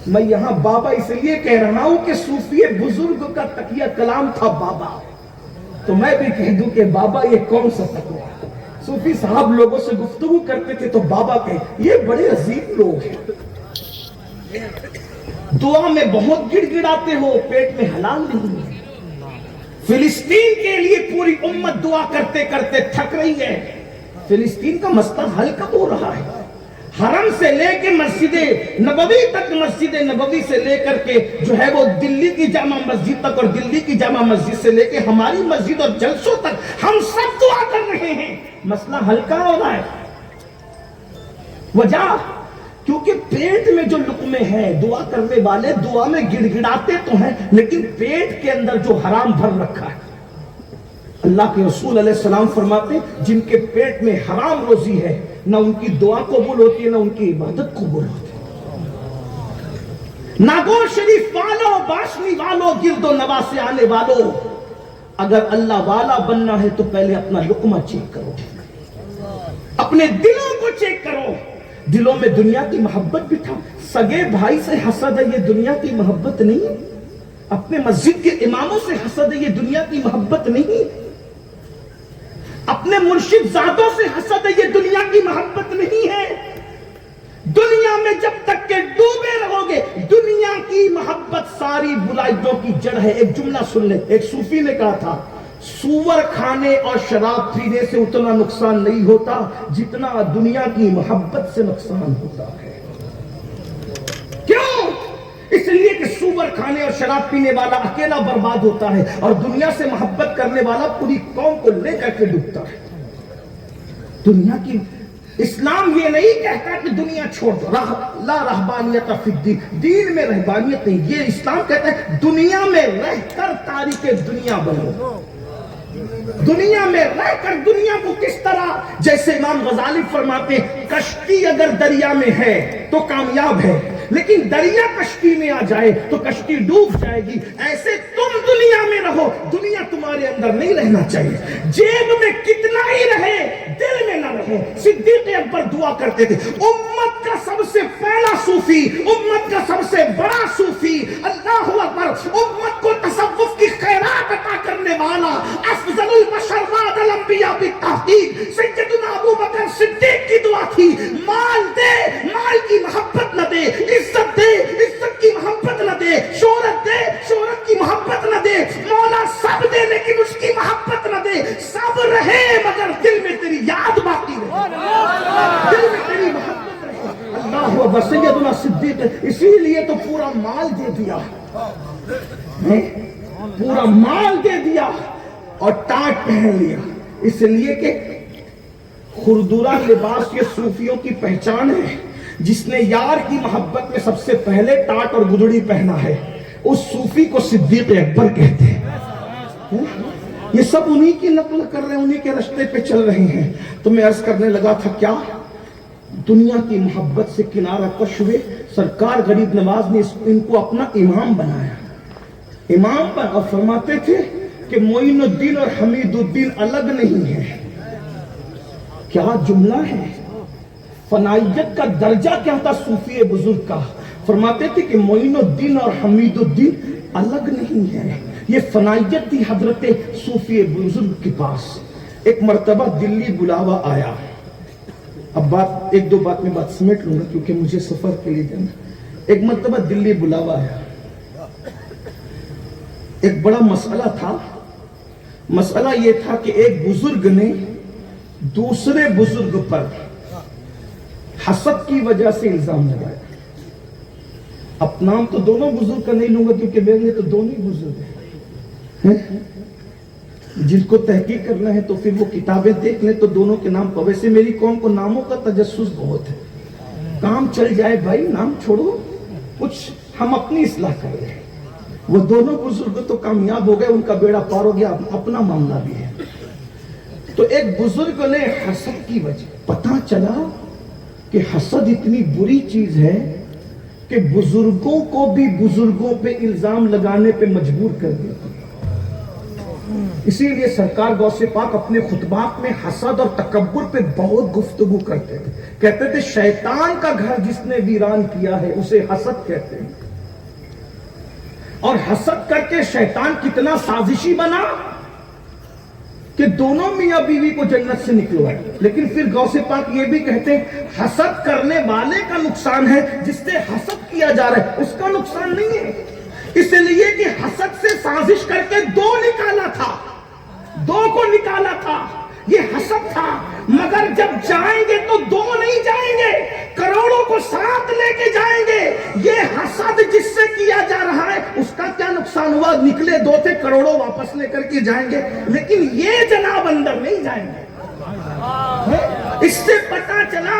میں یہاں بابا اس لیے کہہ رہا ہوں کہ صوفی بزرگ کا تقیہ کلام تھا بابا, تو میں بھی کہہ دوں کہ بابا یہ کون سا تقوی ہے. صوفی صاحب لوگوں سے گفتگو کرتے تھے تو بابا کہے یہ بڑے عظیم لوگ ہیں, دعا میں بہت گڑ گڑاتے ہو, پیٹ میں حلال نہیں ہے. فلسطین کے لیے پوری امت دعا کرتے کرتے تھک رہی ہے. فلسطین کا مسئلہ حل کب ہو رہا ہے؟ حرم سے لے کے مسجد نبوی تک, مسجد نبوی سے لے کر کے جو ہے وہ دلی کی جامع مسجد تک, اور دلی کی جامع مسجد سے لے کے ہماری مسجد اور جلسوں تک ہم سب دعا کر رہے ہیں. مسئلہ حل کہاں ہو رہا ہے؟ وجہ کیونکہ پیٹ میں جو لقمے ہیں, دعا کرنے والے دعا میں گڑ گڑاتے تو ہیں لیکن پیٹ کے اندر جو حرام بھر رکھا ہے. اللہ کے رسول علیہ السلام فرماتے ہیں جن کے پیٹ میں حرام روزی ہے نہ ان کی دعا قبول ہوتی ہے نہ ان کی عبادت قبول ہوتی ہے. ناگور شریف والوں, باشنی والوں, گرد و نواح سے آنے والوں, اگر اللہ والا بننا ہے تو پہلے اپنا لقمہ چیک کرو, اپنے دلوں کو چیک کرو. دلوں میں دنیا کی محبت بھی تھا. سگے بھائی سے حسد ہے یہ دنیا کی محبت نہیں. اپنے مسجد کے اماموں سے حسد ہے یہ دنیا کی محبت نہیں. اپنے مرشد زادوں سے حسد ہے یہ دنیا کی محبت نہیں ہے. دنیا میں جب تک کہ ڈوبے رہو گے, دنیا کی محبت ساری برائیوں کی جڑ ہے. ایک جملہ سن لیں, ایک صوفی نے کہا تھا سور کھانے اور شراب پینے سے اتنا نقصان نہیں ہوتا جتنا دنیا کی محبت سے نقصان ہوتا ہے. اس لیے کہ سور کھانے اور شراب پینے والا اکیلا برباد ہوتا ہے اور دنیا سے محبت کرنے والا پوری قوم کو لے کر کے ڈوبتا ہے. دنیا کی اسلام یہ نہیں کہتا کہ دنیا چھوڑ دو، لا رہبانیت فی الدین، دین میں رہبانیت نہیں. یہ اسلام کہتا ہے دنیا میں رہ کر تاریخ دنیا بنو. دنیا میں رہ کر دنیا کو کس طرح، جیسے امام غزالی فرماتے ہیں کشتی اگر دریا میں ہے تو کامیاب ہے، لیکن دریا کشتی میں آ جائے تو کشتی ڈوب جائے گی. ایسے تم دنیا میں رہو، دنیا تمہارے اندر نہیں رہنا چاہیے. جیب میں کتنا ہی رہے دل میں نہ رہے. صدیق اکبر دعا کرتے تھے امت کا سب سے پہلا صوفی، امت کا سب سے بڑا صوفی، اللہ اکبر، امت کو تصوف کی خیرات عطا کرنے والا، افضل البشر بعد الانبیاء بالتحقیق سیدنا ابو بکر صدیق کی دعا تھی مال دے، مال کی محبت نہ دے، عزت دے، عزت کی محبت نہ دے، شہرت دے، شہرت کی محبت نہ دے، مولا سب دے لیکن اس کی محبت نہ دے. سب رہے مگر دل میں تیری یاد باقی رہے، دل میں تیری محبت رہے. اللہ اکبر. سیدنا صدیق اسی لیے تو پورا مال دے دیا، پورا مال دے دیا اور ٹاٹ پہن لیا. اس لیے کہ خردورہ لباس یہ صوفیوں کی پہچان ہے. جس نے یار کی محبت میں سب سے پہلے ٹاٹ اور گدڑی پہنا ہے اس صوفی کو صدیق اکبر کہتے ہیں. یہ سب انہی کی نقل کر رہے ہیں، انہی کے رشتے پہ چل رہے ہیں. تو میں عرض کرنے لگا تھا کیا دنیا کی محبت سے کنارہ کش ہوئے. سرکار غریب نواز نے ان کو اپنا امام بنایا، امام پر، اور فرماتے تھے کہ معین الدین اور حمید الدین الگ نہیں ہے. کیا جملہ ہے! فنائیت کا درجہ کیا تھا صوفی بزرگ کا. فرماتے تھے کہ معین الدین اور حمید الدین الگ نہیں ہے. یہ فنائیت تھی حضرت صوفی بزرگ کے پاس. ایک مرتبہ دلی بلاوا آیا. اب بات ایک دو بات میں بات سمیٹ لوں گا کیونکہ مجھے سفر کے لیے جانا. ایک مرتبہ دلی بلاوا آیا. ایک بڑا مسئلہ تھا. مسئلہ یہ تھا کہ ایک بزرگ نے دوسرے بزرگ پر حسد کی وجہ سے الزام لگایا. اب نام تو دونوں بزرگ کا نہیں لوں گا کیونکہ میرے لیے تو دونوں ہی بزرگ ہیں. جن کو تحقیق کرنا ہے تو پھر وہ کتابیں دیکھ لیں تو دونوں کے نام. ویسے میری قوم کو ناموں کا تجسس بہت ہے. کام چل جائے بھائی نام چھوڑو، کچھ ہم اپنی اصلاح کر رہے ہیں. وہ دونوں بزرگ تو کامیاب ہو گئے، ان کا بیڑا پار ہو گیا، اپنا معاملہ بھی ہے. تو ایک بزرگ نے حسد کی وجہ پتہ چلا کہ حسد اتنی بری چیز ہے کہ بزرگوں کو بھی بزرگوں پہ الزام لگانے پہ مجبور کر دیتی. اسی لیے سرکار غوث پاک اپنے خطبات میں حسد اور تکبر پہ بہت گفتگو کرتے تھے. کہتے تھے شیطان کا گھر جس نے ویران کیا ہے اسے حسد کہتے ہیں. اور حسد کر کے شیطان کتنا سازشی بنا کہ دونوں میاں بیوی کو جنت سے نکلوائے. لیکن پھر غوث پاک یہ بھی کہتے ہیں حسد کرنے والے کا نقصان ہے، جس سے حسد کیا جا رہا ہے اس کا نقصان نہیں ہے. اس لیے کہ حسد سے سازش کر کے دو نکالا تھا، دو کو نکالا تھا. یہ حسد تھا. مگر جب جائیں گے تو دو نہیں جائیں گے، کروڑوں کو ساتھ لے کے جائیں گے. یہ حسد جس سے کیا جا رہا ہے اس کا کیا نقصان ہوا؟ نکلے دو تھے، کروڑوں واپس لے کر کے جائیں گے، لیکن یہ جناب اندر نہیں جائیں گے. اس سے پتا چلا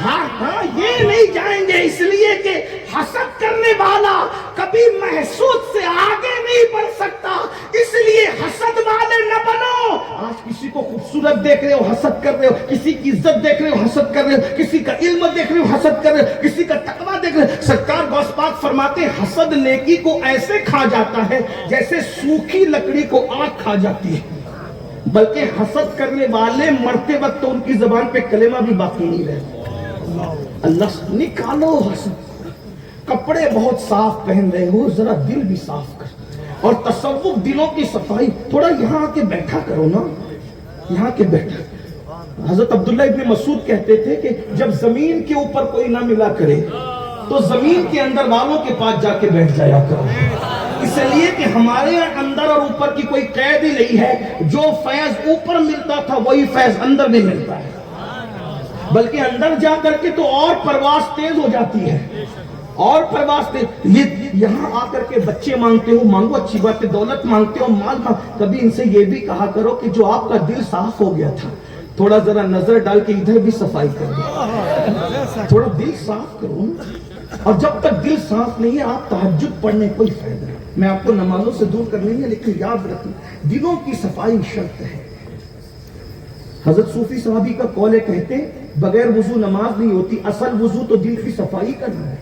ہاں یہ نہیں جائیں گے. اس لیے کہ حسد کرنے والا کبھی محسود سے آگے نہیں بڑھ سکتا. اس لیے حسد والے نہ بنو. آج کسی کو خوبصورت دیکھ رہے ہو حسد کر رہے ہو، کسی کی عزت دیکھ رہے ہو حسد کر رہے ہو، کسی کا علم دیکھ رہے ہو حسد کر رہے ہو، کسی کا تقویٰ دیکھ رہے ہو. سرکار غوث پاک فرماتے ہیں حسد نیکی کو ایسے کھا جاتا ہے جیسے سوکھی لکڑی کو آگ کھا جاتی ہے. بلکہ حسد کرنے والے مرتے وقت تو ان کی زبان پہ کلمہ بھی باقی نہیں رہتا. اللہ سے نکالو حسد. کپڑے بہت صاف پہن رہے ہو، ذرا دل بھی صاف کر. اور تصوف دلوں کی صفائی. تھوڑا یہاں آ کے بیٹھا کرو نا، یہاں کے بیٹھا. حضرت عبداللہ ابن مسعود کہتے تھے کہ جب زمین کے اوپر کوئی نہ ملا کرے تو زمین کے اندر والوں کے پاس جا کے بیٹھ جایا کرو. اس لیے کہ ہمارے اندر اور اوپر کی کوئی قید ہی نہیں ہے. جو فیض اوپر ملتا تھا وہی فیض اندر بھی ملتا ہے، بلکہ اندر جا کر کے تو اور پرواز تیز ہو جاتی ہے. اور پرواز دے. یہ یہاں آ کر کے بچے مانگتے ہو, مانگو, اچھی بات ہے. دولت مانگتے ہو, مال مانگ. کبھی ان سے یہ بھی کہا کرو کہ جو آپ کا دل صاف ہو گیا تھا, تھوڑا ذرا نظر ڈال کے ادھر بھی صفائی کر دو, تھوڑا دل صاف کرو. اور جب تک دل صاف نہیں ہے آپ تہجد پڑھنے کوئی فائدہ نہیں. میں آپ کو نمازوں سے دور کرنی ہے, لیکن یاد رکھیں دلوں کی صفائی شرط ہے. حضرت صوفی صحابی کا قول ہے, کہتے ہیں بغیر وضو نماز نہیں ہوتی. اصل وضو تو دل کی صفائی کرنا ہے,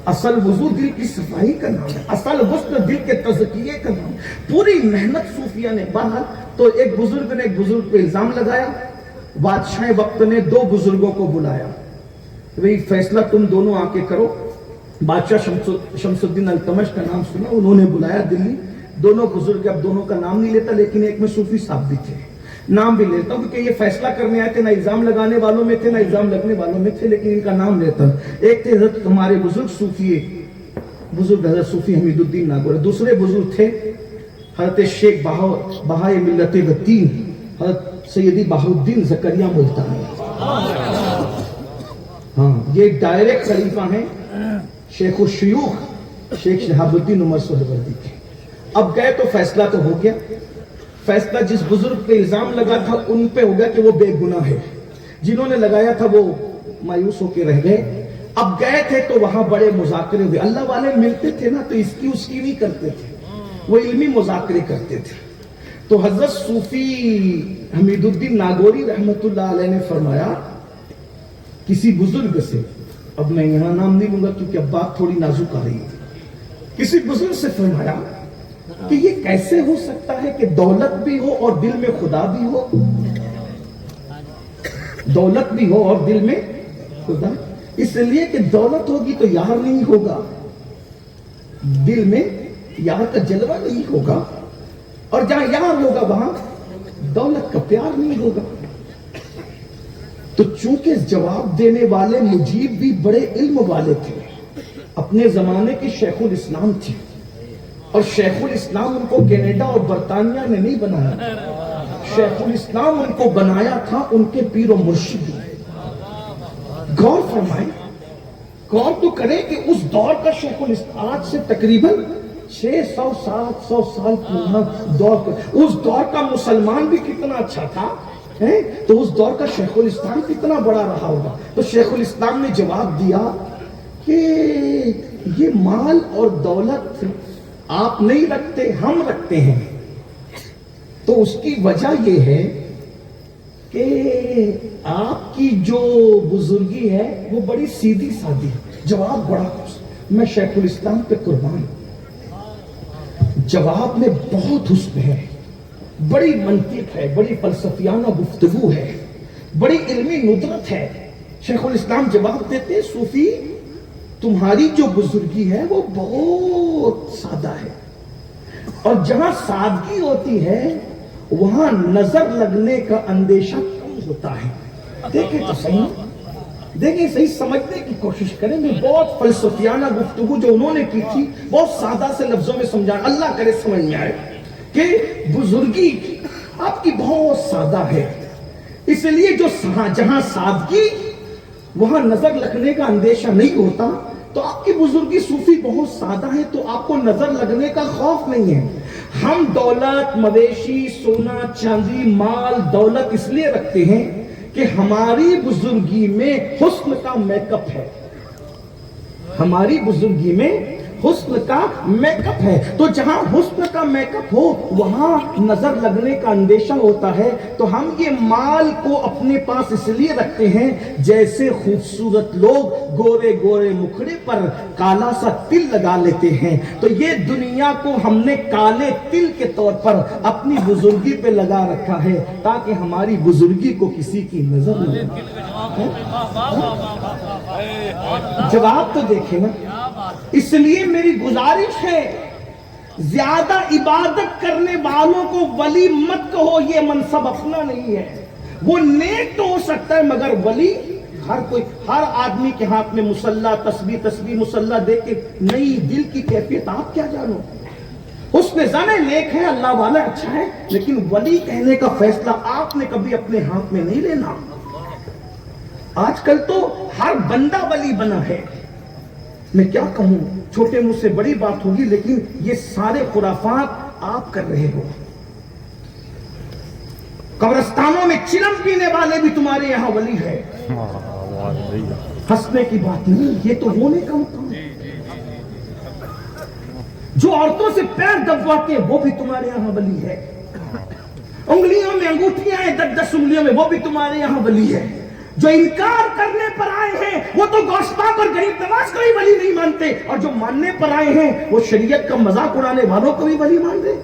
اصل وضو دل کی صفائی کرنا ہے, اصل غسل دل کے تزکیے کرنا ہے. پوری محنت صوفیہ نے. بہرحال تو ایک بزرگ نے ایک بزرگ پہ الزام لگایا. بادشاہ وقت نے دو بزرگوں کو بلایا, وہی فیصلہ تم دونوں آ کے کرو. بادشاہ شمس الدین التمش کا نام سنا, انہوں نے بلایا دلی. دونوں بزرگ, اب دونوں کا نام نہیں لیتا, لیکن ایک میں صوفی صاحب بھی تھے, نام بھی لیتا ہوں کیونکہ یہ فیصلہ کرنے آئے تھے, نہ الزام لگانے والوں میں تھے نہ الزام لگنے والوں میں تھے, لیکن ان کا نام لیتا ہوں. ایک تھے حضرت ہمارے بزرگ صوفی, بزرگ حضرت صوفی حمید الدین ناگور. دوسرے بزرگ تھے حضرت شیخ بہائے ملت وطین حضرت سیدی بہاؤالدین زکریا ملتانی. ہاں, یہ ڈائریکٹ خلیفہ ہیں شیخ الشیوخ شیخ شہاب الدین عمر سہروردی کے. اب گئے تو فیصلہ تو ہو گیا. فیصلہ جس بزرگ پہ الزام لگا تھا ان پہ ہو گیا کہ وہ بے گناہ ہے, جنہوں نے لگایا تھا وہ مایوس ہو کے رہ گئے. اب گئے تھے تو وہاں بڑے مذاکرے ہوئے. اللہ والے ملتے تھے نا تو اس کی نہیں کرتے تھے, وہ علمی مذاکرے کرتے تھے. تو حضرت صوفی حمید الدین ناگوری رحمت اللہ علیہ نے فرمایا کسی بزرگ سے, اب میں یہاں نام نہیں لوں گا کیونکہ اب بات تھوڑی نازک آ رہی ہے, کسی بزرگ سے فرمایا کہ یہ کیسے ہو سکتا ہے کہ دولت بھی ہو اور دل میں خدا بھی ہو, دولت بھی ہو اور دل میں خدا. اس لیے کہ دولت ہوگی تو یار نہیں ہوگا, دل میں یار کا جلوہ نہیں ہوگا, اور جہاں یار ہوگا وہاں دولت کا پیار نہیں ہوگا. تو چونکہ جواب دینے والے مجیب بھی بڑے علم والے تھے, اپنے زمانے کے شیخ الاسلام تھے, اور شیخ الاسلام ان کو کینیڈا اور برطانیہ نے نہیں بنایا, شیخ الاسلام ان کو بنایا تھا ان کے پیر و مرشد نے. غور فرمائیں, غور تو کریں کہ اس دور کا شیخ الاسلام آج سے تقریباً 600-700 سال پرانا دور, اس دور کا مسلمان بھی کتنا اچھا تھا, تو اس دور کا شیخ الاسلام کتنا بڑا رہا ہوگا. تو شیخ الاسلام نے جواب دیا کہ یہ مال اور دولت آپ نہیں رکھتے, ہم رکھتے ہیں. تو اس کی وجہ یہ ہے کہ آپ کی جو بزرگی ہے وہ بڑی سیدھی سادی. جواب بڑا, میں شیخ الاسلام پہ قربان. جواب میں بہت حسن ہے, بڑی منطق ہے, بڑی فلسفیانہ گفتگو ہے, بڑی علمی ندرت ہے. شیخ الاسلام جواب دیتے ہیں صوفی تمہاری جو بزرگی ہے وہ بہت سادہ ہے, اور جہاں سادگی ہوتی ہے وہاں نظر لگنے کا اندیشہ کم ہوتا ہے. دیکھیں تو صحیح, دیکھیں صحیح, سمجھنے کی کوشش کریں. میں بہت فلسفیانہ گفتگو جو انہوں نے کی تھی بہت سادہ سے لفظوں میں سمجھا, اللہ کرے سمجھ میں آئے کہ بزرگی آپ کی بہت سادہ ہے. اس لیے جو جہاں سادگی وہاں نظر لگنے کا اندیشہ نہیں ہوتا, تو آپ کی بزرگی صوفی بہت سادہ ہے, تو آپ کو نظر لگنے کا خوف نہیں ہے. ہم دولت, مویشی, سونا چاندی, مال دولت اس لیے رکھتے ہیں کہ ہماری بزرگی میں حسن کا میک اپ ہے, ہماری بزرگی میں حسن کا میک اپ ہے. تو جہاں حسن کا میک اپ ہو وہاں نظر لگنے کا اندیشہ ہوتا ہے. تو ہم یہ مال کو اپنے پاس اس لیے رکھتے ہیں جیسے خوبصورت لوگ گورے گورے مکھڑے پر کالا سا تل لگا لیتے ہیں, تو یہ دنیا کو ہم نے کالے تل کے طور پر اپنی بزرگی پہ لگا رکھا ہے تاکہ ہماری بزرگی کو کسی کی نظر نہ لگے. جواب تو دیکھیں نا. اس لیے میری گزارش ہے زیادہ عبادت کرنے والوں کو ولی مت کہو, یہ منصب اپنا نہیں ہے. وہ نیک تو ہو سکتا ہے مگر ولی ہر آدمی کے ہاتھ میں مصلی, تسبیح مصلی دیکھ کے نئی دل کی کیفیت آپ کیا جانو. اس میں زانے نیک ہے, اللہ والا اچھا ہے, لیکن ولی کہنے کا فیصلہ آپ نے کبھی اپنے ہاتھ میں نہیں لینا. آج کل تو ہر بندہ ولی بنا ہے, میں کیا کہوں, چھوٹے منہ سے بڑی بات ہوگی, لیکن یہ سارے خرافات آپ کر رہے ہو. قبرستانوں میں چلم پینے والے بھی تمہارے یہاں ولی ہے. ہنسنے کی بات نہیں, یہ تو ہونے کا مقام ہے. جو عورتوں سے پیر دبواتے ہیں وہ بھی تمہارے یہاں ولی ہے. انگلیوں میں انگوٹھیاں ہیں 10-10 انگلیوں میں, وہ بھی تمہارے یہاں ولی ہے. جو انکار کرنے پر آئے ہیں وہ تو گوشت پاک اور غریب نواز کو بھی ولی نہیں مانتے, اور جو ماننے پر آئے ہیں وہ شریعت کا مذاق اڑانے والوں کو بھی ولی مان دے.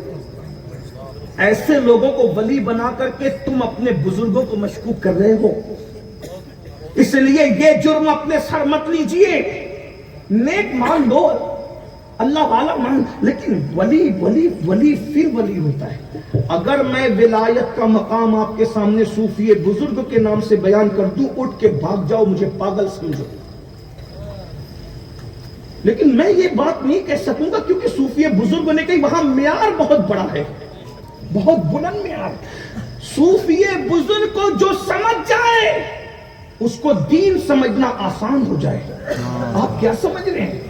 ایسے لوگوں کو ولی بنا کر کے تم اپنے بزرگوں کو مشکوک کر رہے ہو. اس لیے یہ جرم اپنے سر مت لیجئے. نیک مان لو, اللہ والا مان, لیکن ولی ولی ولی پھر ولی ہوتا ہے. اگر میں ولایت کا مقام آپ کے سامنے صوفی بزرگ کے نام سے بیان کر دوں, اٹھ کے بھاگ جاؤ, مجھے پاگل سمجھو. لیکن میں یہ بات نہیں کہہ سکوں گا, کیونکہ صوفی بزرگ نے کہی وہاں معیار بہت بڑا ہے, بہت بلند معیار. صوفی بزرگ کو جو سمجھ جائے اس کو دین سمجھنا آسان ہو جائے. آپ کیا سمجھ رہے ہیں؟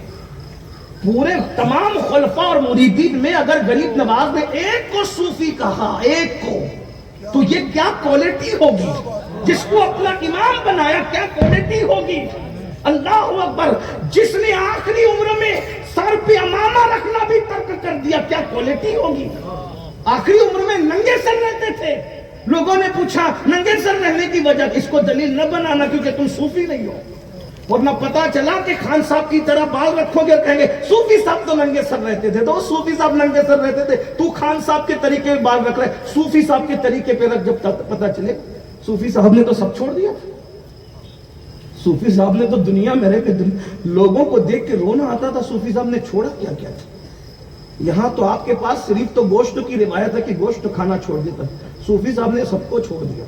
پورے تمام خلفاء اور مریدین میں اگر غریب نواز نے ایک کو صوفی کہا, ایک کو, تو یہ کیا کوالٹی ہوگی؟ جس کو اپنا امام بنایا کیا کوالٹی ہوگی؟ اللہ اکبر. جس نے آخری عمر میں سر پہ امامہ رکھنا بھی ترک کر دیا, کیا کوالٹی ہوگی؟ آخری عمر میں ننگے سر رہتے تھے. لوگوں نے پوچھا ننگے سر رہنے کی وجہ, اس کو دلیل نہ بنانا کیونکہ تم صوفی نہیں ہو. ورنہ پتا چلا کہ خان صاحب کی طرح بال رکھو گے اور کہیں گے صوفی صاحب تو ننگے سر رہتے تھے, تو صوفی صاحب ننگے سر رہتے تھے, تو خان صاحب کے طریقے پہ بال رکھ رہے, صوفی صاحب کے طریقے پہ رکھ. جب پتا چلے صوفی صاحب نے تو سب چھوڑ دیا. صوفی صاحب نے تو دنیا میں رہ کے لوگوں کو دیکھ کے رونا آتا تھا. صوفی صاحب نے چھوڑا کیا کیا تھا؟ یہاں تو آپ کے پاس صرف تو گوشت کی روایت ہے کہ گوشت کھانا چھوڑ دیتا. صوفی صاحب نے سب کو چھوڑ دیا.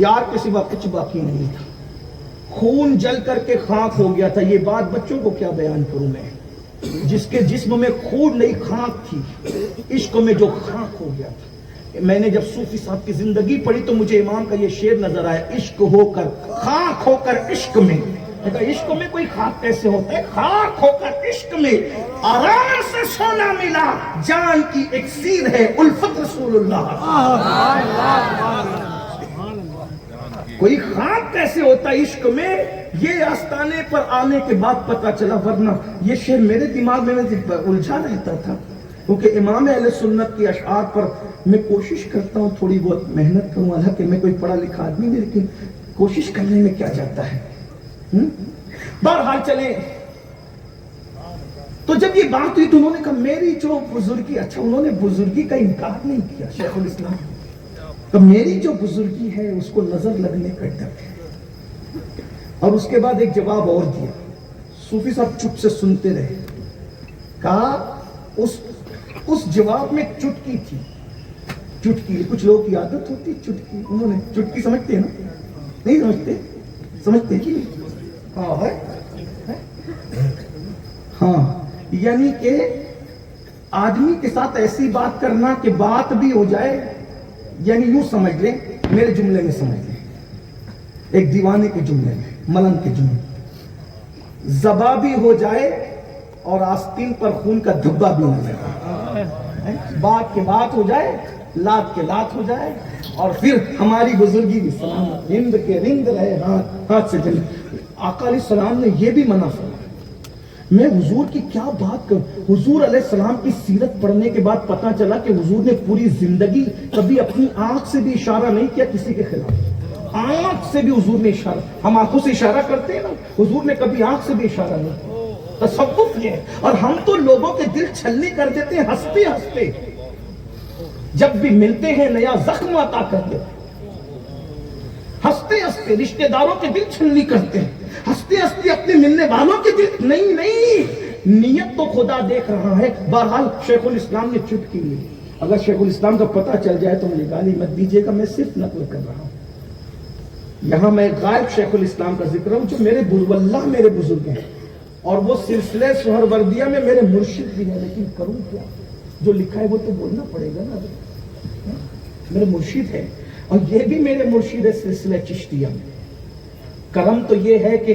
یار کے سوا کچھ باقی نہیں تھا. خون جل کر کے خاک ہو گیا تھا. یہ بات بچوں کو کیا بیان کروں میں, جس کے جسم میں خون نہیں خاک تھی, عشق میں جو خاک ہو گیا تھا. میں نے جب صوفی صاحب کی زندگی پڑھی تو مجھے امام کا یہ شعر نظر آیا, عشق ہو کر خاک ہو کر عشق میں. عشق میں کوئی خاک کیسے ہوتا ہے؟ خاک ہو کر عشق میں آرام سے سونا ملا, جان کی اکسیر ہے الفت رسول اللہ. کوئی خاک کیسے ہوتا ہے عشق میں؟ یہ آستانے پر آنے کے بعد پتا چلا. ورنہ یہ شعر میرے دماغ میں الجھا رہتا تھا, کیونکہ امام اہل سنت کی اشعار پر میں کوشش کرتا ہوں تھوڑی بہت محنت کروں. حالانکہ میں کوئی پڑھا لکھا آدمی نہیں, لیکن کوشش کرنے میں کیا جاتا ہے. بہرحال چلیں, تو جب یہ بات ہوئی تو انہوں نے کہا میری جو بزرگی, اچھا انہوں نے بزرگی کا انکار نہیں کیا شیخ الاسلام, تو میری جو بزرگی ہے اس کو نظر لگنے کا ڈر ہے. اور اس کے بعد ایک جواب اور دیا. صوفی صاحب چپ سے سنتے رہے. کہا اس جواب میں چٹکی تھی. چٹکی کچھ لوگوں کی عادت ہوتی چٹکی. انہوں نے چٹکی سمجھتے ہیں نا؟ نہیں سمجھتے؟ سمجھتے کہ ہاں, یعنی کہ آدمی کے ساتھ ایسی بات کرنا کہ بات بھی ہو جائے, یعنی یوں سمجھ لیں, میرے جملے میں سمجھ لیں, ایک دیوانے کے جملے میں, ملنگ کے جملے, زبا بھی ہو جائے اور آستین پر خون کا دھبا بھی نہ لگے. بات کے بات ہو جائے, لات کے لات ہو جائے, اور پھر ہماری بزرگی بھی سلامت, رند کے رند رہے, ہاتھ سے چلے. آقا علیہ السلام نے یہ بھی منع فرمایا. میں حضور کی کیا بات کروں. حضور علیہ السلام کی سیرت پڑھنے کے بعد پتا چلا کہ حضور نے پوری زندگی کبھی اپنی آنکھ سے بھی اشارہ نہیں کیا کسی کے خلاف. آنکھ سے بھی حضور نے اشارہ, ہم آنکھوں سے اشارہ کرتے ہیں نا, حضور نے کبھی آنکھ سے بھی اشارہ نہیں کیا. تصوف یہ ہے. اور ہم تو لوگوں کے دل چھلنی کر دیتے ہیں ہنستے ہنستے. جب بھی ملتے ہیں نیا زخم عطا کر دیتے ہیں. ہنستے ہنستے رشتہ داروں کے دل چھلنی کرتے ہیں. ہنستے ہنستے اپنے ملنے والوں کے دل, نہیں, نیت تو خدا دیکھ رہا ہے. بہرحال شیخ الاسلام نے چٹکی لی. اگر شیخ الاسلام کا پتہ چل جائے تو مجھے گالی مت دیجیے گا, میں صرف نقل کر رہا ہوں. یہاں میں غائب شیخ الاسلام کا ذکر ہوں جو میرے واللہ میرے بزرگ ہیں, اور وہ سلسلے سہروردیہ میں میرے مرشد بھی ہیں. لیکن کروں کیا, جو لکھا ہے وہ تو بولنا پڑے گا نا. میرے مرشد ہے, اور یہ بھی میرے مرشد ہے سلسلہ چشتیہ میں. کرم تو یہ ہے کہ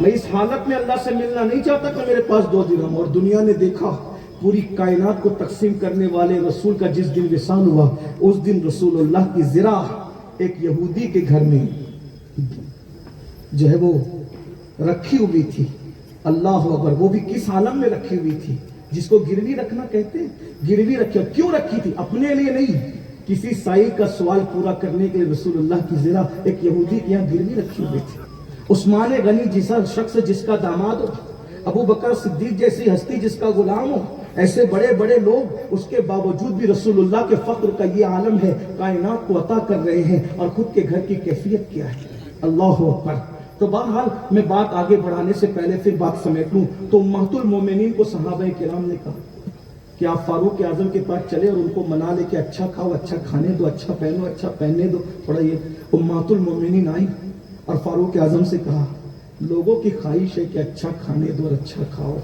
میں اس حالت میں اللہ سے ملنا نہیں چاہتا کہ میرے پاس 2 درہم. اور دنیا نے دیکھا پوری کائنات کو تقسیم کرنے والے رسول کا جس دن وصال ہوا اس دن رسول اللہ کی زرہ ایک یہودی کے گھر میں جو ہے وہ رکھی ہوئی تھی. اللہ اکبر. وہ بھی کس عالم میں رکھی ہوئی تھی جس کو گروی رکھنا کہتے ہیں. گروی رکھی. کیوں رکھی تھی؟ اپنے لیے نہیں، کسی سائل کا سوال پورا کرنے کے لیے رسول اللہ کی زرہ ایک یہودی کے یہاں گروی رکھی ہوئی تھی. عثمان غنی جیسا شخص جس کا داماد ہو، ابو بکر صدیق جیسی ہستی جس کا غلام ہو، ایسے بڑے بڑے لوگ، اس کے باوجود بھی رسول اللہ کے فخر کا یہ عالم ہے، کائنات کو عطا کر رہے ہیں اور خود کے گھر کی کیفیت کیا ہے. اللہ اکبر. تو بہرحال میں بات آگے بڑھانے سے پہلے پھر بات سمیٹ لوں تو امہات المومنین کو صحابہ کرام نے کہا کہ آپ فاروق اعظم کے پاس چلے اور ان کو منا لے کہ اچھا کھاؤ، اچھا کھانے دو، اچھا پہنو، اچھا پہننے دو. تھوڑا یہ امہات المومنین آئی اور فاروق اعظم سے کہا لوگوں کی خواہش ہے کہ اچھا کھانے دو اور اچھا کھاؤ،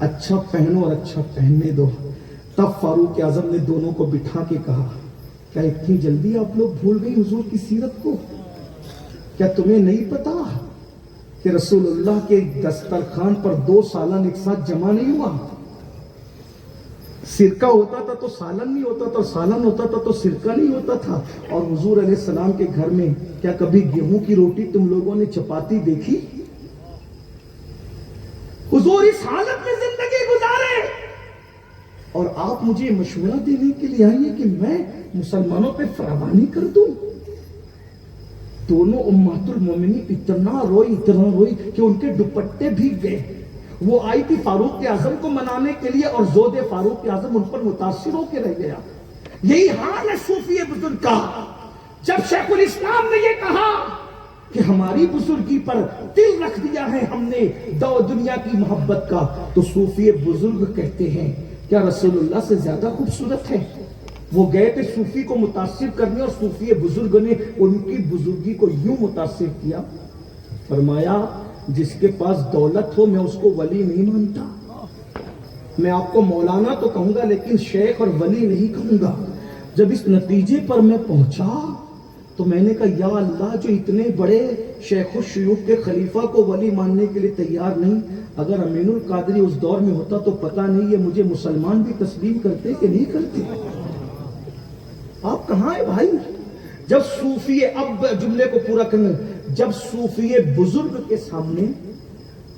اچھا پہنو اور اچھا پہننے دو. تب فاروق اعظم نے دونوں کو بٹھا کے کہا کیا اتنی جلدی آپ لوگ بھول گئی حضور کی سیرت کو؟ کیا تمہیں نہیں پتا کہ رسول اللہ کے دسترخوان پر 2 سالن ایک ساتھ جمع نہیں ہوا؟ سرکہ ہوتا تھا تو سالن نہیں ہوتا تھا، اور سالن ہوتا تھا تو سرکہ نہیں ہوتا تھا. اور حضور علیہ السلام کے گھر میں کیا کبھی گیہوں کی روٹی تم لوگوں نے چپاتی دیکھی؟ حضور اس حالت میں زندگی گزارے اور آپ مجھے مشورہ دینے کے لیے آئیے کہ میں مسلمانوں پہ فراوانی کر دوں. دونوں امہات المومنین اتنا روئی کہ ان کے دوپٹے بھیگ گئے. وہ آئی تھی فاروق اعظم کو منانے کے لیے اور زود فاروق اعظم ان پر متاثر ہو کے رہ گیا. یہی حال ہے صوفی بزرگ کا. جب شیخ الاسلام نے یہ کہا کہ ہماری بزرگی پر دل رکھ دیا ہے ہم نے دنیا کی محبت کا، تو صوفی بزرگ کہتے ہیں کیا رسول اللہ سے زیادہ خوبصورت ہے؟ وہ گئے تھے صوفی کو متاثر کرنے اور صوفی بزرگ نے ان کی بزرگی کو یوں متاثر کیا. فرمایا جس کے پاس دولت ہو میں اس کو ولی نہیں مانتا. میں آپ کو مولانا تو کہوں گا لیکن شیخ اور ولی نہیں کہوں گا. جب اس نتیجے پر میں پہنچا تو میں نے کہا یا اللہ، جو اتنے بڑے شیخ الشیوخ کے خلیفہ کو ولی ماننے کے لیے تیار نہیں، اگر امین القادری اس دور میں ہوتا تو پتہ نہیں یہ مجھے مسلمان بھی تسلیم کرتے کہ نہیں کرتے. آپ کہاں ہیں بھائی؟ جب صوفی اب جملے کو پورا کرنا، جب صوفی بزرگ کے سامنے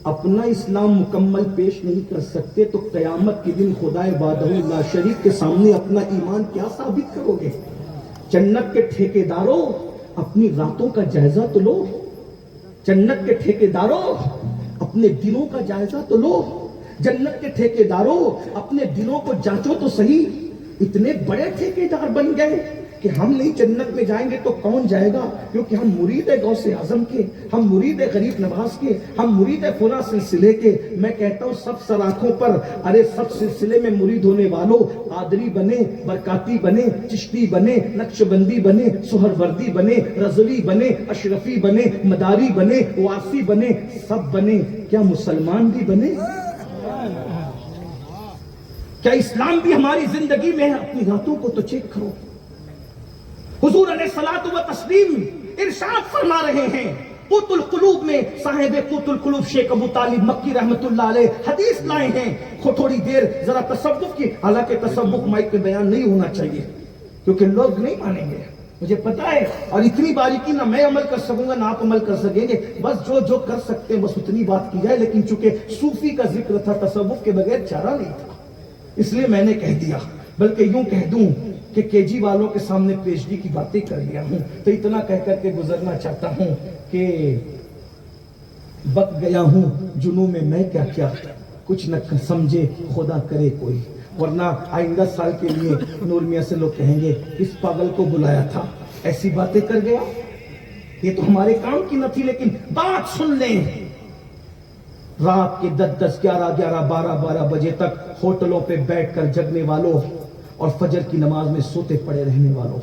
اپنا اسلام مکمل پیش نہیں کر سکتے تو قیامت کے دن خدائے وحدہ لا شریک کے سامنے اپنا ایمان کیا ثابت کرو گے؟ جنت کے ٹھیکیداروں اپنی راتوں کا جائزہ تو لو. جنت کے ٹھیکیداروں اپنے دلوں کا جائزہ تو لو. جنت کے ٹھیکیداروں اپنے دلوں کو جانچو تو صحیح. اتنے بڑے ٹھیکیدار بن گئے کہ ہم نہیں جنت میں جائیں گے تو کون جائے گا؟ کیونکہ ہم مرید غوث اعظم کے، ہم مرید غریب نواز کے، ہم مرید فلاں سلسلے کے. میں کہتا ہوں سب سراخوں پر، ارے سب سلسلے میں مرید ہونے والوں، قادری بنے، برکاتی بنے، چشتی بنے، نقشبندی بنے، سہروردی بنے، رضوی بنے، اشرفی بنے، مداری بنے، واسی بنے، سب بنے، کیا مسلمان بھی بنے؟ کیا اسلام بھی ہماری زندگی میں ہے؟ اپنی راتوں کو تو چیک کرو. حضور علیہ الصلوۃ والتسلیم ارشاد فرما رہے ہیں، قوت القلوب میں صاحب قوت القلوب شیخ ابو طالب مکی رحمت اللہ علیہ حدیث لائے ہیں. تھوڑی دیر ذرا تصوف کی، حالانکہ تصوف مائک میں بیان نہیں ہونا چاہیے کیونکہ لوگ نہیں مانیں گے، مجھے پتا ہے. اور اتنی باریکی نہ میں عمل کر سکوں گا نہ آپ عمل کر سکیں گے. بس جو کر سکتے ہیں بس اتنی بات کی جائے. لیکن چونکہ صوفی کا ذکر تھا، تصوف کے بغیر چارہ نہیں تھا، اس لیے میں نے کہہ دیا. بلکہ یوں کہہ دوں کہ کے جی والوں کے سامنے پی ایچ ڈی کی باتیں کر لیا ہوں. تو اتنا کہہ کر کے گزرنا چاہتا ہوں کہ بک گیا ہوں جنوں میں کیا کچھ نہ سمجھے خدا کرے کوئی. ورنہ آئندہ سال کے لیے نور میاں سے لوگ کہیں گے اس پاگل کو بلایا تھا، ایسی باتیں کر گیا. یہ تو ہمارے کام کی نہ تھی. لیکن بات سن لیں، رات کے 10 11 12 بجے تک ہوٹلوں پہ بیٹھ کر جگنے والوں اور فجر کی نماز میں سوتے پڑے رہنے والوں،